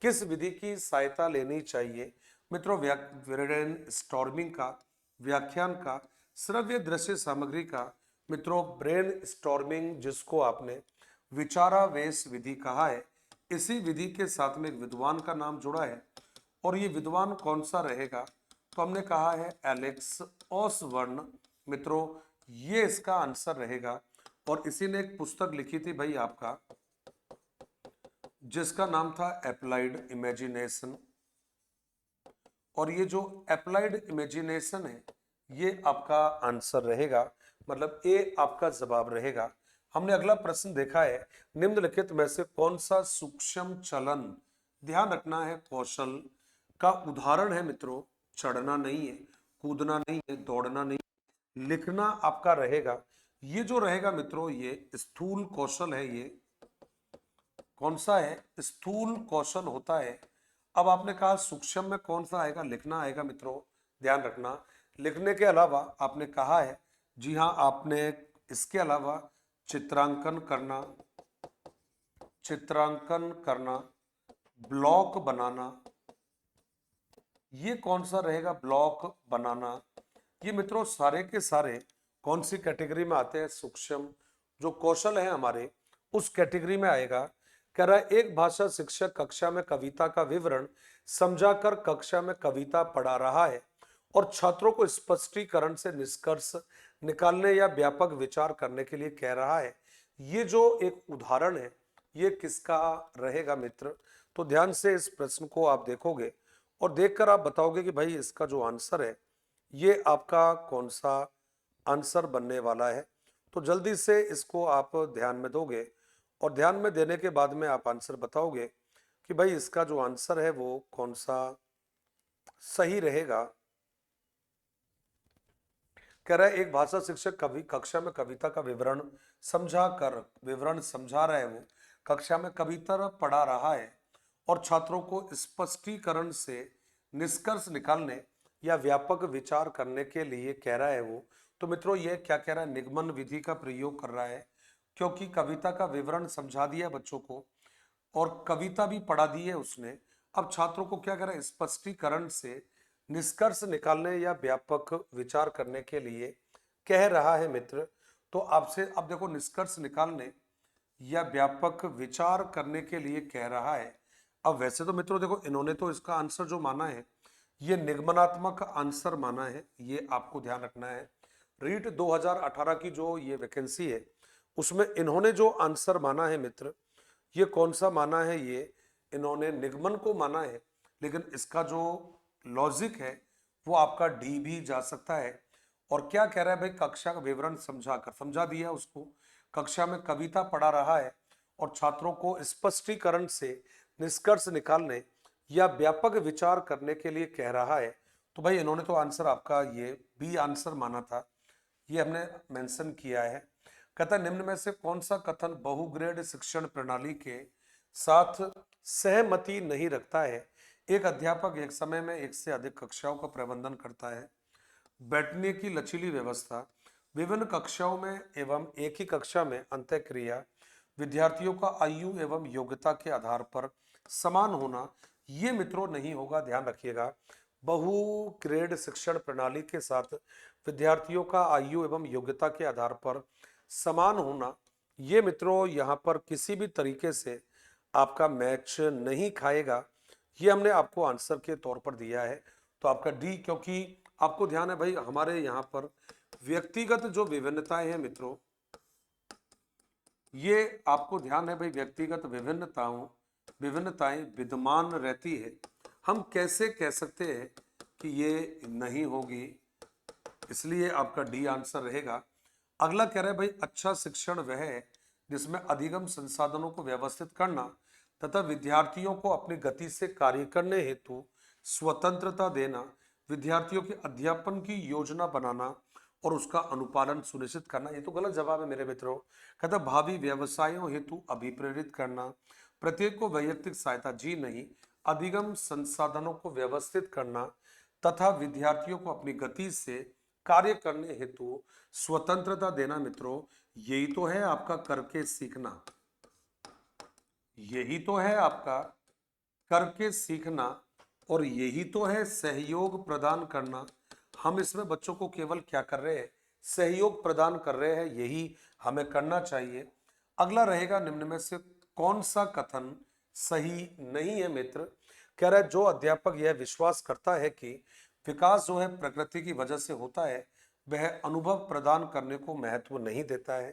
किस विधि की सहायता लेनी चाहिए। मित्रों ब्रेन स्टॉर्मिंग का, व्याख्यान का, श्रव्य दृश्य सामग्री का। मित्रों ब्रेन स्टॉर्मिंग जिसको आपने विचारावेश विधि कहा है, इसी विधि के साथ में एक विद्वान का नाम जुड़ा है और ये विद्वान कौन सा रहेगा, तो हमने कहा है एलेक्स ओसबर्न। मित्रों ये इसका आंसर रहेगा और इसी ने एक पुस्तक लिखी थी भाई आपका, जिसका नाम था अप्लाइड इमेजिनेशन। और ये जो अप्लाइड इमेजिनेशन है ये आपका आंसर रहेगा, मतलब ए आपका जवाब रहेगा। हमने अगला प्रश्न देखा है, निम्नलिखित में से कौन सा सूक्ष्म चलन, ध्यान रखना है, कौशल का उदाहरण है मित्रों, चढ़ना नहीं है, कूदना नहीं है, दौड़ना नहीं, लिखना आपका रहेगा। ये जो रहेगा मित्रों ये स्थूल कौशल है। ये कौन सा है, स्थूल कौशल होता है। अब आपने कहा सूक्ष्म में कौन सा आएगा, लिखना आएगा मित्रों, ध्यान रखना। लिखने के अलावा आपने कहा है, जी हाँ, आपने इसके अलावा चित्रांकन करना, चित्रांकन करना, ब्लॉक बनाना, ये कौन सा रहेगा, ब्लॉक बनाना। ये मित्रों सारे के सारे कौन सी कैटेगरी में आते हैं, सूक्ष्म जो कौशल है हमारे उस कैटेगरी में आएगा। कह रहा है एक भाषा शिक्षक कक्षा में कविता का विवरण समझाकर कक्षा में कविता पढ़ा रहा है और छात्रों को स्पष्टीकरण से निष्कर्ष निकालने या व्यापक विचार करने के लिए कह रहा है। ये जो एक उदाहरण है ये किसका रहेगा मित्र, तो ध्यान से इस प्रश्न को आप देखोगे और देखकर आप बताओगे कि भाई इसका जो आंसर है ये आपका कौन सा आंसर बनने वाला है। तो जल्दी से इसको आप ध्यान में दोगे और ध्यान में देने के बाद में आप आंसर बताओगे कि भाई इसका जो आंसर है वो कौन सा सही रहेगा। कह रहा है एक भाषा शिक्षक कवि कक्षा में कविता का विवरण समझा रहा है, वो कक्षा में कविता पढ़ा रहा है और छात्रों को स्पष्टीकरण से निष्कर्ष निकालने या व्यापक विचार करने के लिए कह रहा है वो। तो मित्रों ये क्या कह रहा है, निगमन विधि का प्रयोग कर रहा है, क्योंकि कविता का विवरण समझा दिया बच्चों को और कविता भी पढ़ा दी है उसने। अब छात्रों को क्या कर रहा है, स्पष्टीकरण से निष्कर्ष निकालने या व्यापक विचार करने के लिए कह रहा है मित्र। तो आपसे अब देखो निष्कर्ष निकालने या व्यापक विचार करने के लिए कह रहा है। अब वैसे तो मित्रों देखो इन्होंने तो इसका आंसर जो माना है ये निगमनात्मक आंसर माना है, ये आपको ध्यान रखना है। रीट 2018 की जो ये वैकेंसी है उसमें इन्होंने जो आंसर माना है मित्र, ये कौन सा माना है, ये इन्होंने निगमन को माना है। लेकिन इसका जो लॉजिक है वो आपका डी भी जा सकता है। और क्या कह रहा है भाई, कक्षा का विवरण समझा दिया उसको, कक्षा में कविता पढ़ा रहा है और छात्रों को स्पष्टीकरण से निष्कर्ष निकालने या व्यापक विचार करने के लिए कह रहा है। तो भाई इन्होंने तो आंसर आपका ये बी आंसर माना था। ये हमने मेंशन किया है। कहता है निम्न में से कौन सा कथन बहुग्रेड शिक्षण प्रणाली के साथ सहमति नहीं रखता है। एक अध्यापक एक समय में एक से अधिक कक्षाओं का प्रबंधन करता है। बैठने की लचीली व्यवस्था, विभिन्न कक्षाओं में एवं एक ही कक्षा में अंतःक्रिया, विद्यार्थियों का आयु एवं योग्यता के आधार पर समान होना, ये मित्रों नहीं होगा, ध्यान रखिएगा। बहु ग्रेड शिक्षण प्रणाली के साथ विद्यार्थियों का आयु एवं योग्यता के आधार पर समान होना, ये मित्रों यहाँ पर किसी भी तरीके से आपका मैच नहीं खाएगा। ये हमने आपको आंसर के तौर पर दिया है। तो आपका डी, क्योंकि आपको ध्यान है भाई हमारे यहाँ पर व्यक्तिगत जो विभिन्नताएं हैं मित्रों, ये आपको ध्यान है भाई व्यक्तिगत विभिन्नताएं विद्यमान रहती है। हम कैसे कह सकते हैं कि ये नहीं होगी, इसलिए आपका डी आंसर रहेगा। अगला कह रहा है भाई अच्छा शिक्षण वह है जिसमें अधिगम संसाधनों को व्यवस्थित करना तथा विद्यार्थियों को अपनी गति से कार्य करने हेतु स्वतंत्रता देना, विद्यार्थियों के अध्यापन की योजना बनाना और उसका अनुपालन सुनिश्चित करना। ये तो गलत जवाब है मेरे मित्रों। कहता भावी व्यवसायों हेतु अभिप्रेरित करना, प्रत्येक को वैयक्तिक सहायता, जी नहीं, अधिगम संसाधनों को व्यवस्थित करना तथा विद्यार्थियों को अपनी गति से कार्य करने हेतु स्वतंत्रता देना। मित्रों यही तो है आपका करके सीखना, यही तो है आपका करके सीखना, और यही तो है सहयोग प्रदान करना। हम इसमें बच्चों को केवल क्या कर रहे हैं, सहयोग प्रदान कर रहे हैं, यही हमें करना चाहिए। अगला रहेगा निम्न में से कौन सा कथन सही नहीं है मित्र। कह रहा है जो अध्यापक यह विश्वास करता है कि विकास जो है प्रकृति की वजह से होता है, वह अनुभव प्रदान करने को महत्व नहीं देता है।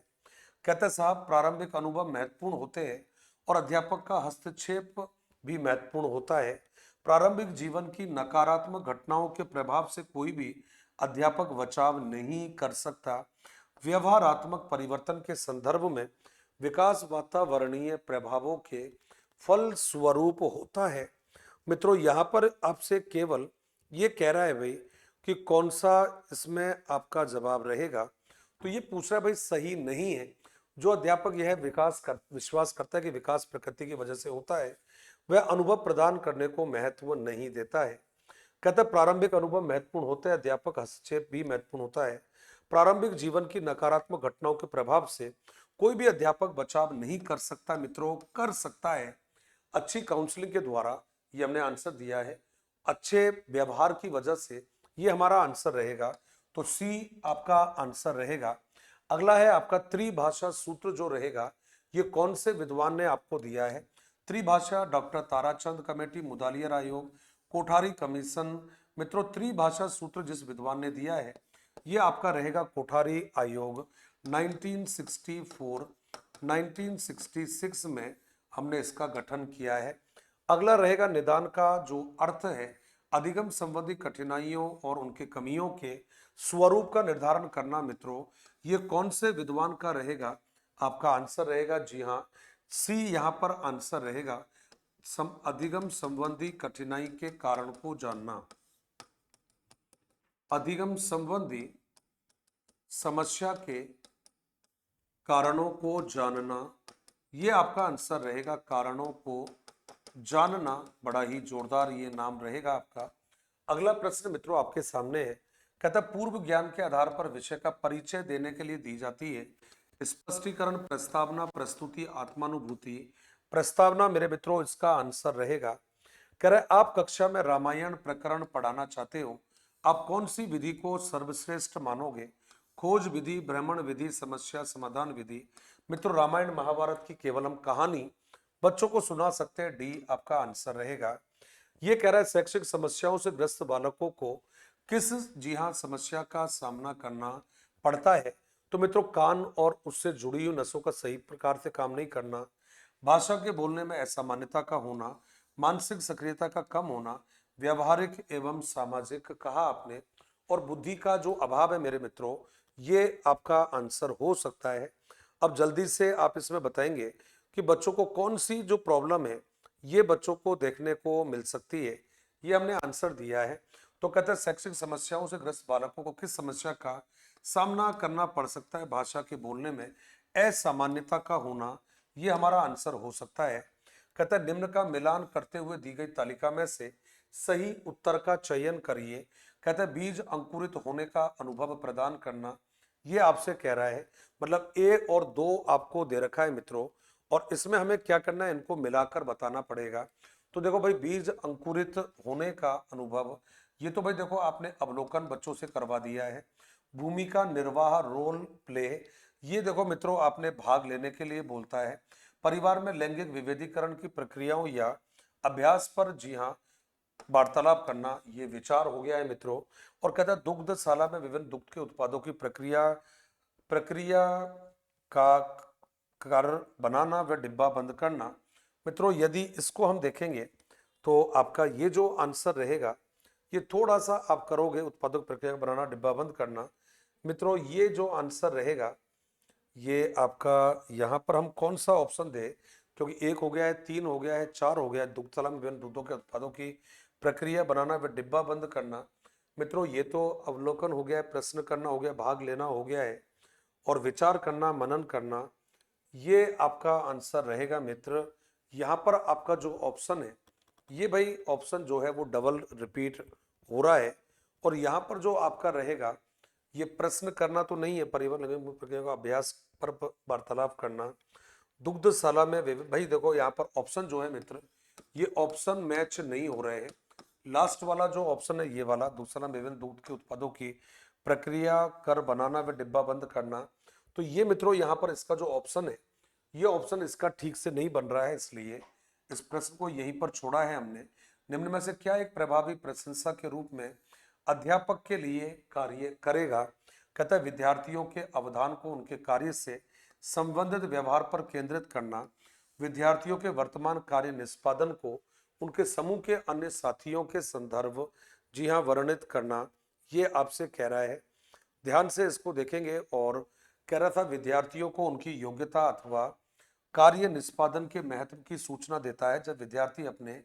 कहते हैं साहब प्रारंभिक अनुभव महत्वपूर्ण होते हैं और अध्यापक का हस्तक्षेप भी महत्वपूर्ण होता है। प्रारंभिक जीवन की नकारात्मक घटनाओं के प्रभाव से कोई भी अध्यापक बचाव नहीं कर सकता। व्यवहारात्मक परिवर्तन के संदर्भ में विकास वातावरणीय प्रभावों के फल स्वरूप होता है। मित्रों यहाँ पर आपसे केवल ये कह रहा है भाई कि कौन सा इसमें आपका जवाब रहेगा। तो ये पूछ रहा है भाई सही नहीं है। जो अध्यापक यह विश्वास करता है कि विकास प्रकृति की वजह से होता है, वह अनुभव प्रदान करने को महत्व नहीं देता है। कहता प्रारंभिक अनुभव महत्वपूर्ण होते हैं, अध्यापक हस्तक्षेप भी महत्वपूर्ण होता है। प्रारंभिक जीवन की नकारात्मक घटनाओं के प्रभाव से कोई भी अध्यापक बचाव नहीं कर सकता। मित्रों कर सकता है अच्छी काउंसलिंग के द्वारा, ये हमने आंसर दिया है। अच्छे व्यवहार की वजह से, ये हमारा आंसर रहेगा। तो सी आपका आंसर रहेगा। अगला है आपका त्रिभाषा सूत्र जो रहेगा, ये कौन से विद्वान ने आपको दिया है। त्रिभाषा डॉक्टर ताराचंद कमेटी, मुदालियर आयोग, कोठारी कमीशन। मित्रों त्रिभाषा सूत्र जिस विद्वान ने दिया है, ये आपका रहेगा कोठारी आयोग। 1964 1966 में हमने इसका गठन किया है। अगला रहेगा निदान का जो अर्थ है, अधिगम संबंधी कठिनाइयों और उनके कमियों के स्वरूप का निर्धारण करना। मित्रों ये कौन से विद्वान का रहेगा, आपका आंसर रहेगा जी हाँ सी यहाँ पर आंसर रहेगा। अधिगम संबंधी कठिनाई के कारण को जानना, अधिगम संबंधी समस्या के कारणों को जानना, ये आपका आंसर रहेगा। कारणों को जानना, बड़ा ही जोरदार ये नाम रहेगा आपका। अगला प्रश्न मित्रों आपके सामने है। कहता पूर्व ज्ञान के आधार पर विषय का परिचय देने के लिए दी जाती है स्पष्टीकरण, प्रस्तावना, प्रस्तुति, आत्मानुभूति। प्रस्तावना मेरे मित्रों इसका आंसर रहेगा। कह रहे आप कक्षा में रामायण प्रकरण पढ़ाना चाहते हो, आप कौन सी विधि को सर्वश्रेष्ठ मानोगे। खोज विधि, भ्रमण विधि, समस्या समाधान विधि। मित्रों रामायण महाभारत की केवल हम कहानी बच्चों को सुना सकते हैं, डी आपका आंसर रहेगा। ये कह रहा है शैक्षिक समस्याओं से ग्रस्त बालकों को किस जी हाँ समस्या का सामना करना पड़ता है। तो मित्रों कान और उससे जुड़ी हुई नसों का सही प्रकार से काम नहीं करना, भाषा के बोलने में असामान्यता का होना, मानसिक सक्रियता का कम होना, व्यवहारिक एवं सामाजिक कहा आपने, और बुद्धि का जो अभाव है मेरे मित्रों, ये आपका आंसर हो सकता है। अब जल्दी से आप इसमें बताएंगे कि बच्चों को कौन सी जो प्रॉब्लम है ये बच्चों को देखने को मिल सकती है। ये हमने आंसर दिया है। तो कहते हैं शैक्षिक समस्याओं से ग्रस्त बालकों को किस समस्या का सामना करना पड़ सकता है भाषा के बोलने में असामान्यता का होना, ये हमारा आंसर हो सकता है। कहता है निम्न का मिलान करते हुए दी गई तालिका में से सही उत्तर का चयन करिए। कहता है बीज अंकुरित होने का अनुभव प्रदान करना, ये आपसे कह रहा है। मतलब ए और दो आपको दे रखा है मित्रों, और इसमें हमें क्या करना है, इनको मिलाकर बताना पड़ेगा। तो देखो भाई, बीज अंकुरित होने का अनुभव, ये तो भाई देखो आपने अवलोकन बच्चों से करवा दिया है। भूमिका निर्वाह, रोल प्ले, ये देखो मित्रों आपने भाग लेने के लिए बोलता है। परिवार में लैंगिक विभेदीकरण की प्रक्रियाओं या अभ्यास पर, जी हाँ, वार्तालाप करना, ये विचार हो गया है मित्रों। और कहता है दुग्धशाला में विभिन्न दुग्ध के उत्पादों की प्रक्रिया प्रक्रिया का कर बनाना व डिब्बा बंद करना। मित्रों यदि इसको हम देखेंगे तो आपका ये जो आंसर रहेगा, ये थोड़ा सा आप करोगे, उत्पादक प्रक्रिया का बनाना, डिब्बा बंद करना। मित्रों ये जो आंसर रहेगा, ये आपका यहाँ पर हम कौन सा ऑप्शन दे, क्योंकि एक हो गया है, तीन हो गया है, चार हो गया है, दुग्धशाला में विभिन्न दूधों के उत्पादों की प्रक्रिया बनाना व डिब्बा बंद करना। मित्रों ये तो अवलोकन हो गया है, प्रश्न करना हो गया, भाग लेना हो गया है, और विचार करना, मनन करना, ये आपका आंसर रहेगा मित्र। यहाँ पर आपका जो ऑप्शन है, ये भाई ऑप्शन जो है वो डबल रिपीट हो रहा है। और यहाँ पर जो आपका रहेगा, ये प्रश्न करना तो नहीं है, परिवहन निगम प्रक्रिया का अभ्यास पर वार्तालाप करना, दुग्धशाला में भाई देखो यहाँ पर ऑप्शन जो है मित्र, ये ऑप्शन मैच नहीं हो रहे हैं। लास्ट वाला जो ऑप्शन है, ये वाला, दूसरा विभिन्न दूध के उत्पादों की प्रक्रिया कर बनाना व डिब्बा बंद करना, तो ये मित्रों यहाँ पर इसका जो ऑप्शन है, ये ऑप्शन इसका ठीक से नहीं बन रहा है, इसलिए इस प्रश्न को यहीं पर छोड़ा है हमने। निम्न में से क्या एक प्रभावी प्रशंसा के रूप में अध्यापक के लिए कार्य करेगा? कहता है विद्यार्थियों के अवधान को उनके कार्य से संबंधित व्यवहार पर केंद्रित करना, विद्यार्थियों के वर्तमान कार्य निष्पादन को उनके समूह के अन्य साथियों के संदर्भ, जी हाँ, वर्णित करना, ये आपसे कह रहा है। ध्यान से इसको देखेंगे। और कह रहा था विद्यार्थियों को उनकी योग्यता अथवा कार्य निष्पादन के महत्व की सूचना देता है। जब विद्यार्थी अपने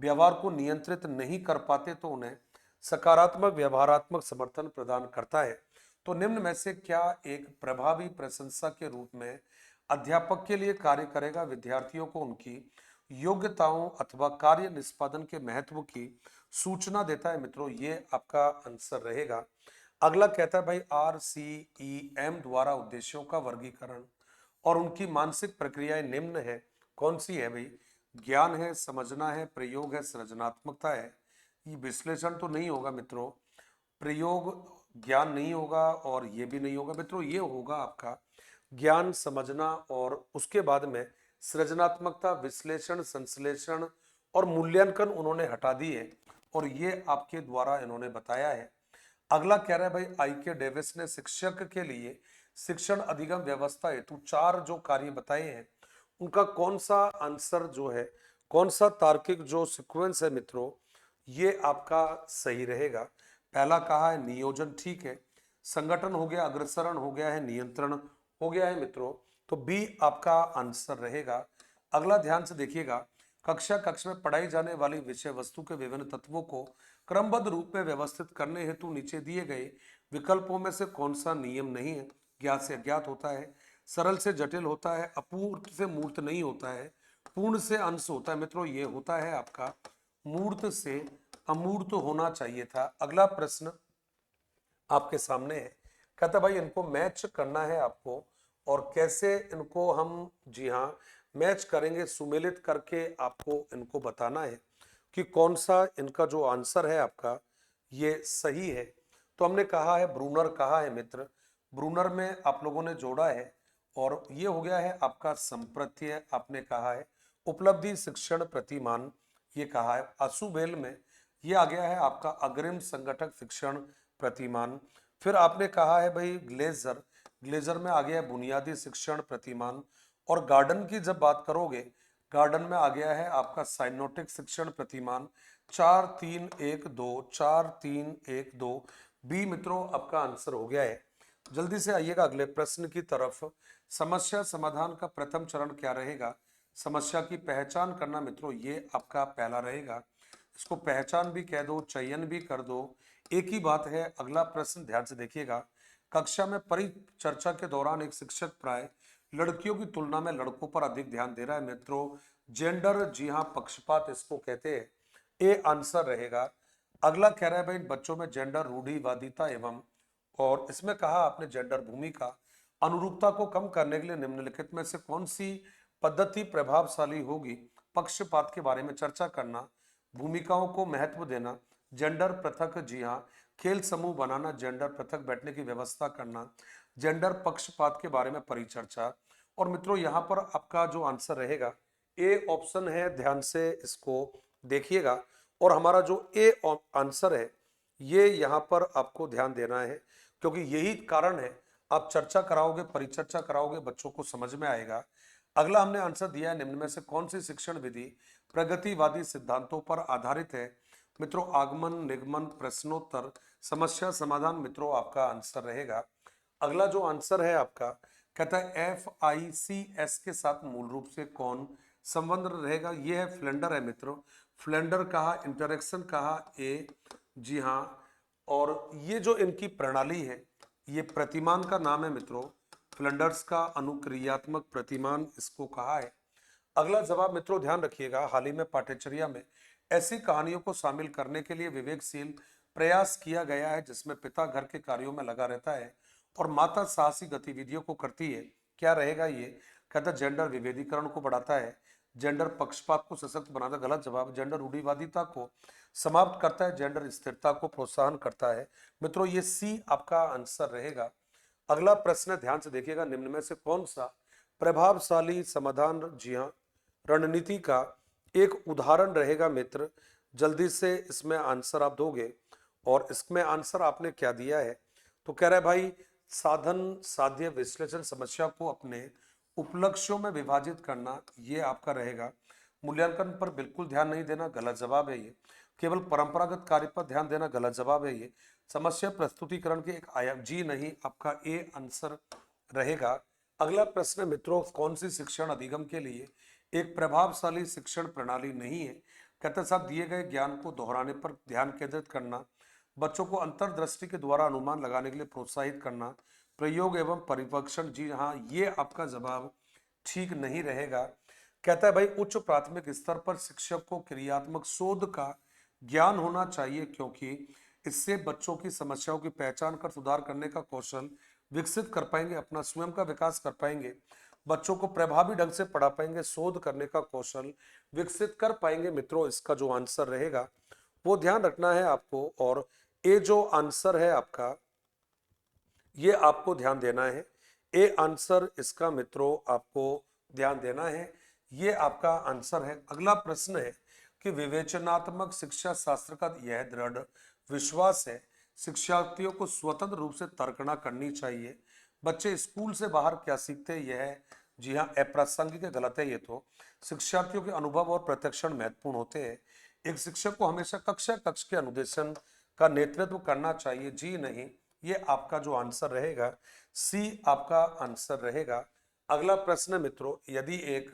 व्यवहार को नियंत्रित नहीं कर पाते तो उन्हें सकारात्मक व्यवहारात्मक समर्थन प्रदान करता है। तो निम्न में से क्या एक प्रभावी प्रशंसा के रूप में अध्यापक के लिए कार्य करेगा? विद्यार्थियों को उनकी योग्यताओं अथवा कार्य निष्पादन के महत्व की सूचना देता है। मित्रों ये आपका आंसर रहेगा। अगला कहता है भाई RCEM द्वारा उद्देश्यों का वर्गीकरण और उनकी मानसिक प्रक्रियाएं निम्न है। कौन सी है भाई? ज्ञान है, समझना है, प्रयोग है, सृजनात्मकता है। ये विश्लेषण तो नहीं होगा मित्रों, प्रयोग ज्ञान नहीं होगा, और ये भी नहीं होगा मित्रों। ये होगा आपका ज्ञान, समझना, और उसके बाद में सृजनात्मकता, विश्लेषण, संश्लेषण और मूल्यांकन उन्होंने हटा दी है, और ये आपके द्वारा इन्होंने बताया है। अगला कह रहा है भाई IK डेविस ने शिक्षक के लिए शिक्षण अधिगम व्यवस्था हेतु चार जो कार्य बताए हैं, उनका कौन सा आंसर जो है, कौन सा तार्किक जो सीक्वेंस है मित्रों, ये आपका सही रहेगा। पहला कहा है नियोजन, ठीक है। संगठन हो गया, अग्रसरण हो गया है, नियंत्रण हो गया है मित्रों, तो बी आपका आंसर रहेगा। अगला ध्यान से देखिएगा, कक्ष में पढ़ाई जाने वाली विषय वस्तु के विभिन्न तत्वों को क्रमबद्ध रूप में व्यवस्थित करने हेतु नीचे दिए गए विकल्पों में से कौन सा नियम नहीं है? ज्ञात से अज्ञात होता है, सरल से जटिल होता है, अपूर्त से मूर्त नहीं होता है, पूर्ण से अंश होता है। मित्रों ये होता है आपका मूर्त से अमूर्त होना चाहिए था। अगला प्रश्न आपके सामने है, कहता भाई इनको मैच करना है आपको, और कैसे इनको हम, जी हाँ, मैच करेंगे, सुमेलित करके आपको इनको बताना है कि कौन सा इनका जो आंसर है आपका ये सही है। तो हमने कहा है ब्रूनर, कहा है मित्र, ब्रूनर में आप लोगों ने जोड़ा है, और ये हो गया है आपका संप्रत्यय, आपने कहा है उपलब्धि शिक्षण प्रतिमान, ये कहा है। अशुभेल में ये आ गया है आपका अग्रिम संगठक शिक्षण प्रतिमान। फिर आपने कहा है भाई ग्लेजर, ग्लेजर में आ गया है बुनियादी शिक्षण प्रतिमान। और गार्डन की जब बात करोगे, गार्डन में आ गया है आपका साइनोटिक शिक्षण प्रतिमान। 4-3-1-2, 4-3-1-2, बी मित्रों आपका आंसर हो गया है। जल्दी से आइएगा अगले प्रश्न की तरफ। समस्या समाधान का प्रथम चरण क्या रहेगा? समस्या की पहचान करना मित्रों, ये आपका पहला रहेगा। इसको पहचान भी कह दो, चयन भी कर दो, एक ही बात है। अगला प्रश्न ध्यान से देखिएगा, कक्षा में परिचर्चा के दौरान एक शिक्षक प्राय लड़कियों की तुलना में लड़कों पर अधिक ध्यान दे रहा है। मित्रों, जेंडर, जी हाँ, पक्षपात इसको कहते हैं। ए आंसर रहेगा। अगला कह रहा है भाई बच्चों में जेंडर रूढ़िवादिता एवं, और इसमें कहा आपने जेंडर भूमिका अनुरूपता को कम करने के लिए निम्नलिखित में से कौन सी पद्धति प्रभावशाली होगी? पक्षपात के बारे में चर्चा करना, भूमिकाओं को महत्व देना, जेंडर पृथक, जी हाँ, खेल समूह बनाना, जेंडर पृथक बैठने की व्यवस्था करना, जेंडर पक्षपात के बारे में परिचर्चा। और मित्रों यहाँ पर आपका जो आंसर रहेगा ए ऑप्शन है, ध्यान से इसको देखिएगा। और हमारा जो ए आंसर है ये यहाँ पर आपको ध्यान देना है, क्योंकि यही कारण है, आप चर्चा कराओगे, परिचर्चा कराओगे, बच्चों को समझ में आएगा। अगला हमने आंसर दिया है, निम्न में से कौन सी शिक्षण विधि प्रगतिवादी सिद्धांतों पर आधारित है? मित्रों, आगमन, निगमन, प्रश्नोत्तर, समस्या समाधान, मित्रों आपका आंसर रहेगा। अगला जो आंसर है आपका कहता है FICS के साथ मूल रूप से कौन संबंध रहेगा? ये है फ्लेंडर है मित्रों, फ्लेंडर कहा, इंटरेक्शन कहा, ए, जी हाँ। और ये जो इनकी प्रणाली है ये प्रतिमान का नाम है मित्रों, फ्लेंडर्स का अनुक्रियात्मक प्रतिमान इसको कहा है। अगला जवाब मित्रों ध्यान रखिएगा, हाल ही में पाठ्यचर्या में ऐसी कहानियों को शामिल करने के लिए विवेकशील प्रयास किया गया है जिसमें पिता घर के कार्यों में लगा रहता है और माता साहसी गतिविधियों को करती है। क्या रहेगा ये? कहता है जेंडर विभेदीकरण को बढ़ाता है, जेंडर पक्षपात को सशक्त बनाता है, गलत जवाब। जेंडर रूढ़िवादिता को समाप्त करता है, जेंडर स्थिरता को प्रोत्साहन करता है। मित्रों ये सी आपका आंसर रहेगा। अगला प्रश्न है, ध्यान से देखिएगा, निम्न में से कौन सा प्रभावशाली समाधान, जी हाँ, रणनीति का एक उदाहरण रहेगा? मित्र जल्दी से इसमें आंसर आप दोगे। और इसमें आंसर आपने क्या दिया है? तो कह रहा है भाई साधन साध्य विश्लेषण, समस्या को अपने उपलक्ष्यों में विभाजित करना, ये आपका रहेगा। मूल्यांकन पर बिल्कुल ध्यान नहीं देना, गलत जवाब है ये। केवल परंपरागत कार्य पर ध्यान देना, गलत जवाब है ये। समस्या प्रस्तुतिकरण के एक आयाम, जी नहीं, आपका ए आंसर रहेगा। अगला प्रश्न है मित्रों, कौन सी शिक्षण अधिगम के लिए एक प्रभावशाली शिक्षण प्रणाली नहीं है? कहते साथ दिए गए ज्ञान को दोहराने पर ध्यान केंद्रित करना, बच्चों को अंतर्दृष्टि के द्वारा अनुमान लगाने के लिए प्रोत्साहित करना, प्रयोग एवं परिपक्षण, जी हाँ, ये आपका जवाब ठीक नहीं रहेगा। कहता है भाई उच्च प्राथमिक स्तर पर शिक्षक को क्रियात्मक शोध का ज्ञान होना चाहिए क्योंकि इससे बच्चों की समस्याओं की पहचान कर सुधार करने का कौशल विकसित कर पाएंगे, अपना स्वयं का विकास कर पाएंगे, बच्चों को प्रभावी ढंग से पढ़ा पाएंगे, शोध करने का कौशल विकसित कर पाएंगे। मित्रों इसका जो आंसर रहेगा वो ध्यान रखना है आपको। और ये जो आंसर है आपका ये आपको ध्यान देना है, ए आंसर इसका मित्रों आपको ध्यान देना है, ये आपका आंसर है। अगला प्रश्न है कि विवेचनात्मक शिक्षा शास्त्र का यह दृढ़ विश्वास है शिक्षार्थियों को स्वतंत्र रूप से तर्कना करनी चाहिए। बच्चे स्कूल से बाहर क्या सीखते हैं? यह है, जी हाँ, अप्रासंगिक है, गलत है ये तो। शिक्षार्थियों के अनुभव और प्रत्यक्षण महत्वपूर्ण होते हैं। एक शिक्षक को हमेशा कक्षा कक्ष के अनुदेशन का नेतृत्व करना चाहिए, जी नहीं, ये आपका जो आंसर रहेगा सी आपका आंसर रहेगा। अगला प्रश्न है मित्रों, यदि एक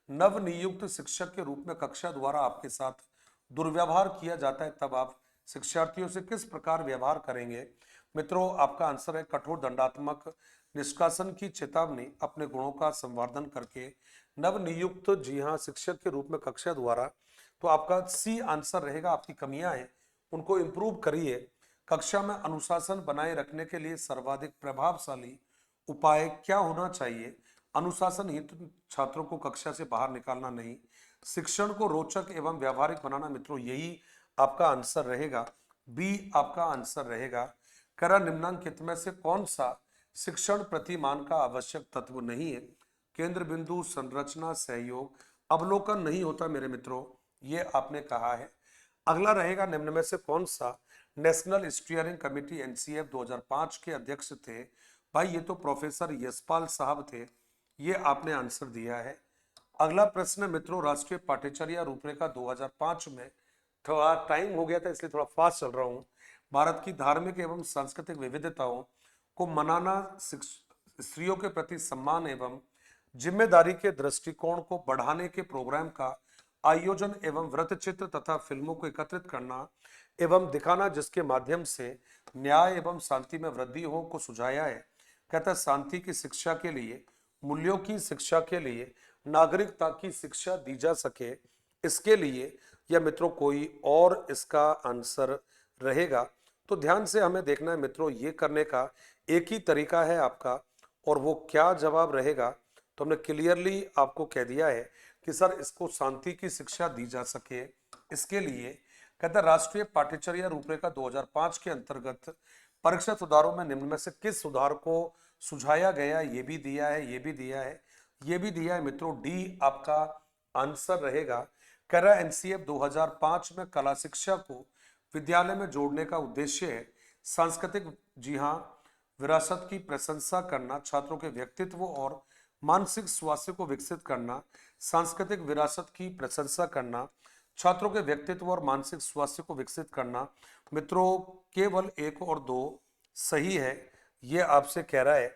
नवनियुक्त शिक्षक के रूप में कक्षा द्वारा आपके साथ दुर्व्यवहार किया जाता है तब आप शिक्षार्थियों से किस प्रकार व्यवहार करेंगे? मित्रों आपका आंसर है कठोर दंडात्मक निष्कासन की चेतावनी अपने गुणों का संवर्धन करके नवनियुक्त, जी हाँ, शिक्षक के रूप में कक्षा द्वारा, तो आपका सी आंसर रहेगा। आपकी कमियां हैं उनको इंप्रूव करिए। कक्षा में अनुशासन बनाए रखने के लिए सर्वाधिक प्रभावशाली उपाय क्या होना चाहिए? अनुशासन हेतु छात्रों को कक्षा से बाहर निकालना नहीं, शिक्षण को रोचक एवं व्यावहारिक बनाना, मित्रों यही आपका आंसर रहेगा, बी आपका आंसर रहेगा। करा निम्नांकित में से कौन सा शिक्षण प्रतिमान का आवश्यक तत्व नहीं है? केंद्र बिंदु, संरचना, सहयोग, अवलोकन नहीं होता मेरे मित्रों, ये आपने कहा है। अगला रहेगा निम्न में से कौन सा नेशनल स्टीयरिंग कमेटी NCF 2005 के अध्यक्ष थे? भाई ये तो प्रोफेसर यशपाल साहब थे, ये आपने आंसर दिया है। अगला प्रश्न है मित्रों, राष्ट्रीय पाठ्यचर्या रूपरेखा 2005 में, थोड़ा टाइम हो गया था इसलिए थोड़ा फास्ट चल रहा हूं, भारत की धार्मिक एवं सांस्कृतिक विविधताओं को मनाना, स्त्रियों के प्रति सम्मान एवं जिम्मेदारी के दृष्टिकोण को बढ़ाने के प्रोग्राम का आयोजन एवं व्रत चित्र तथा फिल्मों को एकत्रित करना एवं दिखाना जिसके माध्यम से न्याय एवं शांति में वृद्धि हो को सुझाया है। कहता है शांति की शिक्षा के लिए, मूल्यों की शिक्षा के लिए, नागरिकता की शिक्षा दी जा सके, इसके लिए या मित्रों कोई और इसका आंसर रहेगा। तो ध्यान से हमें देखना है मित्रों, ये करने का एक ही तरीका है आपका, और वो क्या जवाब रहेगा तो हमने क्लियरली आपको कह दिया है कि सर इसको शांति की शिक्षा दी जा सके, इसके लिए कहता है राष्ट्रीय पाठ्यचर्या रूपरेखा 2005 के अंतर्गत परीक्षा सुधारों में निम्न में से किस सुधार को सुझाया गया, ये भी दिया है, ये भी दिया है, ये भी दिया है मित्रों। डी आपका आंसर रहेगा। कह रहा है एनसीएफ 2005 में कला शिक्षा को विद्यालय में जोड़ने का उद्देश्य है सांस्कृतिक, जी हाँ, विरासत की प्रशंसा करना, छात्रों के व्यक्तित्व और मानसिक स्वास्थ्य को विकसित करना, सांस्कृतिक विरासत की प्रशंसा करना, छात्रों के व्यक्तित्व और मानसिक स्वास्थ्य को विकसित करना। मित्रों केवल 1 और 2 सही है, ये आपसे कह रहा है।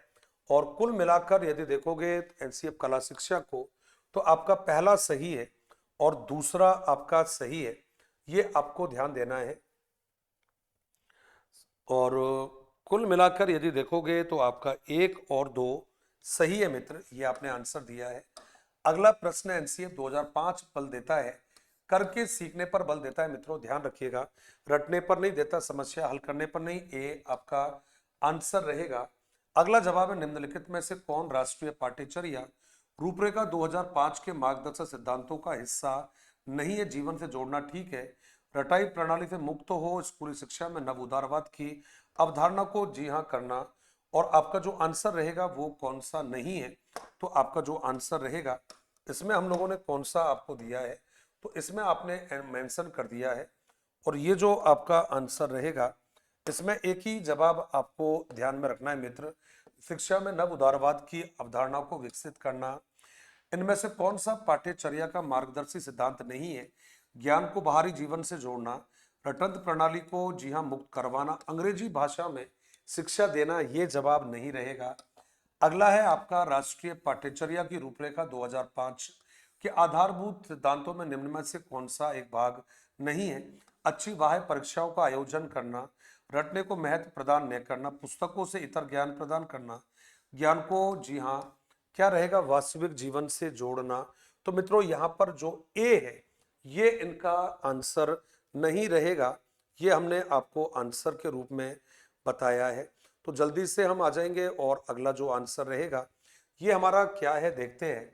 और कुल मिलाकर यदि देखोगे एनसीएफ कला शिक्षा को तो आपका पहला सही है और दूसरा आपका सही है, ये आपको ध्यान देना है। और कुल मिलाकर यदि देखोगे तो आपका 1 और 2 सही है मित्र, ये आपने आंसर दिया है। अगला प्रश्न एनसीएफ 2005 बल देता है, करके सीखने पर बल देता है मित्रों, ध्यान रखिएगा, रटने पर नहीं देता, समस्या हल करने पर नहीं। ए आपका आंसर रहेगा। अगला जवाब है निम्नलिखित में से कौन राष्ट्रीय पाठ्यचर्या रूपरेखा 2005 के मार्गदर्शक सिद्धांतों का हिस्सा नहीं है, जीवन से जोड़ना ठीक है, रटाई प्रणाली से मुक्त हो, स्कूली शिक्षा में नव उदारवाद की अवधारणा को जी हाँ करना। और आपका जो आंसर रहेगा वो कौन सा नहीं है, तो आपका जो आंसर रहेगा इसमें हम लोगों ने कौन सा आपको दिया है, तो इसमें आपने मेंशन कर दिया है। और ये जो आपका आंसर रहेगा इसमें एक ही जवाब आपको ध्यान में रखना है मित्र, शिक्षा में नव उदारवाद की अवधारणा को विकसित करना। इनमें से कौन सा पाठ्यचर्या का मार्गदर्शी सिद्धांत नहीं है, ज्ञान को बाहरी जीवन से जोड़ना, रटंत प्रणाली को जी हाँ मुक्त करवाना, अंग्रेजी भाषा में शिक्षा देना, ये जवाब नहीं रहेगा। अगला है आपका राष्ट्रीय पाठ्यचर्या की रूपरेखा 2005 के आधारभूत सिद्धांतों में निम्न में से कौन सा एक भाग नहीं है, अच्छी बाह्य परीक्षाओं का आयोजन करना, रटने को महत्व प्रदान न करना, पुस्तकों से इतर ज्ञान प्रदान करना, ज्ञान को जी हाँ क्या रहेगा वास्तविक जीवन से जोड़ना। तो मित्रों यहाँ पर जो ए है ये इनका आंसर नहीं रहेगा, ये हमने आपको आंसर के रूप में बताया है। तो जल्दी से हम आ जाएंगे और अगला जो आंसर रहेगा ये हमारा क्या है देखते हैं।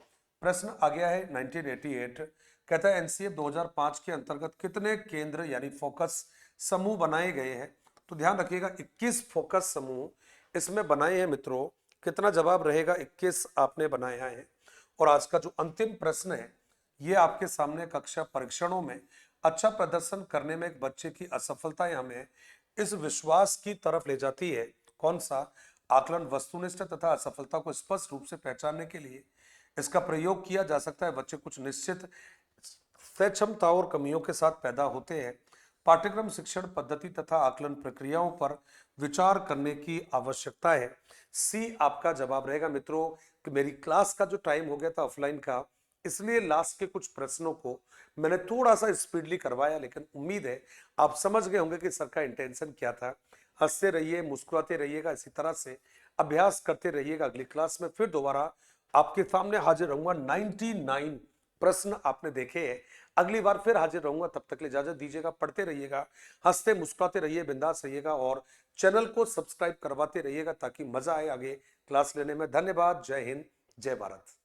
प्रश्न आ गया है 1988, कहता है एनसीएफ 2005 के अंतर्गत कितने केंद्र यानी फोकस समूह बनाए गए हैं, तो ध्यान रखिएगा 21 फोकस समूह इसमें बनाए हैं मित्रों। कितना जवाब रहेगा, 21 आपने बनाया है। और आज का जो अंतिम प्रश्न है ये आपके सामने, कक्षा परीक्षणों में अच्छा प्रदर्शन करने में एक बच्चे की असफलता हमें इस विश्वास की तरफ ले जाती है, कौन सा, आकलन वस्तुनिष्ठ तथा असफलता को स्पष्ट रूप से पहचानने के लिए इसका प्रयोग किया जा सकता है। बच्चे कुछ निश्चित सक्षमताओं और कमियों के साथ पैदा होते हैं, पाठ्यक्रम शिक्षण पद्धति तथा आकलन प्रक्रियाओं पर विचार करने की आवश्यकता है। सी आपका जवाब रहेगा मित्रों। कि मेरी क्लास का जो टाइम हो गया था ऑफलाइन का, इसलिए लास्ट के कुछ प्रश्नों को मैंने थोड़ा सा स्पीडली करवाया, लेकिन उम्मीद है आप समझ गए होंगे कि सर का इंटेंशन क्या था। हंसते रहिए, मुस्कुराते रहिएगा, इसी तरह से अभ्यास करते रहिएगा। अगली क्लास में फिर दोबारा आपके सामने हाजिर रहूंगा। 99 प्रश्न आपने देखे हैं, अगली बार फिर हाजिर रहूंगा। तब तक के लिए इजाजत दीजिएगा, पढ़ते रहिएगा, हंसते मुस्कुराते रहिए, बिंदास रहिएगा और चैनल को सब्सक्राइब करवाते रहिएगा ताकि मजा आए आगे क्लास लेने में। धन्यवाद। जय हिंद, जय भारत।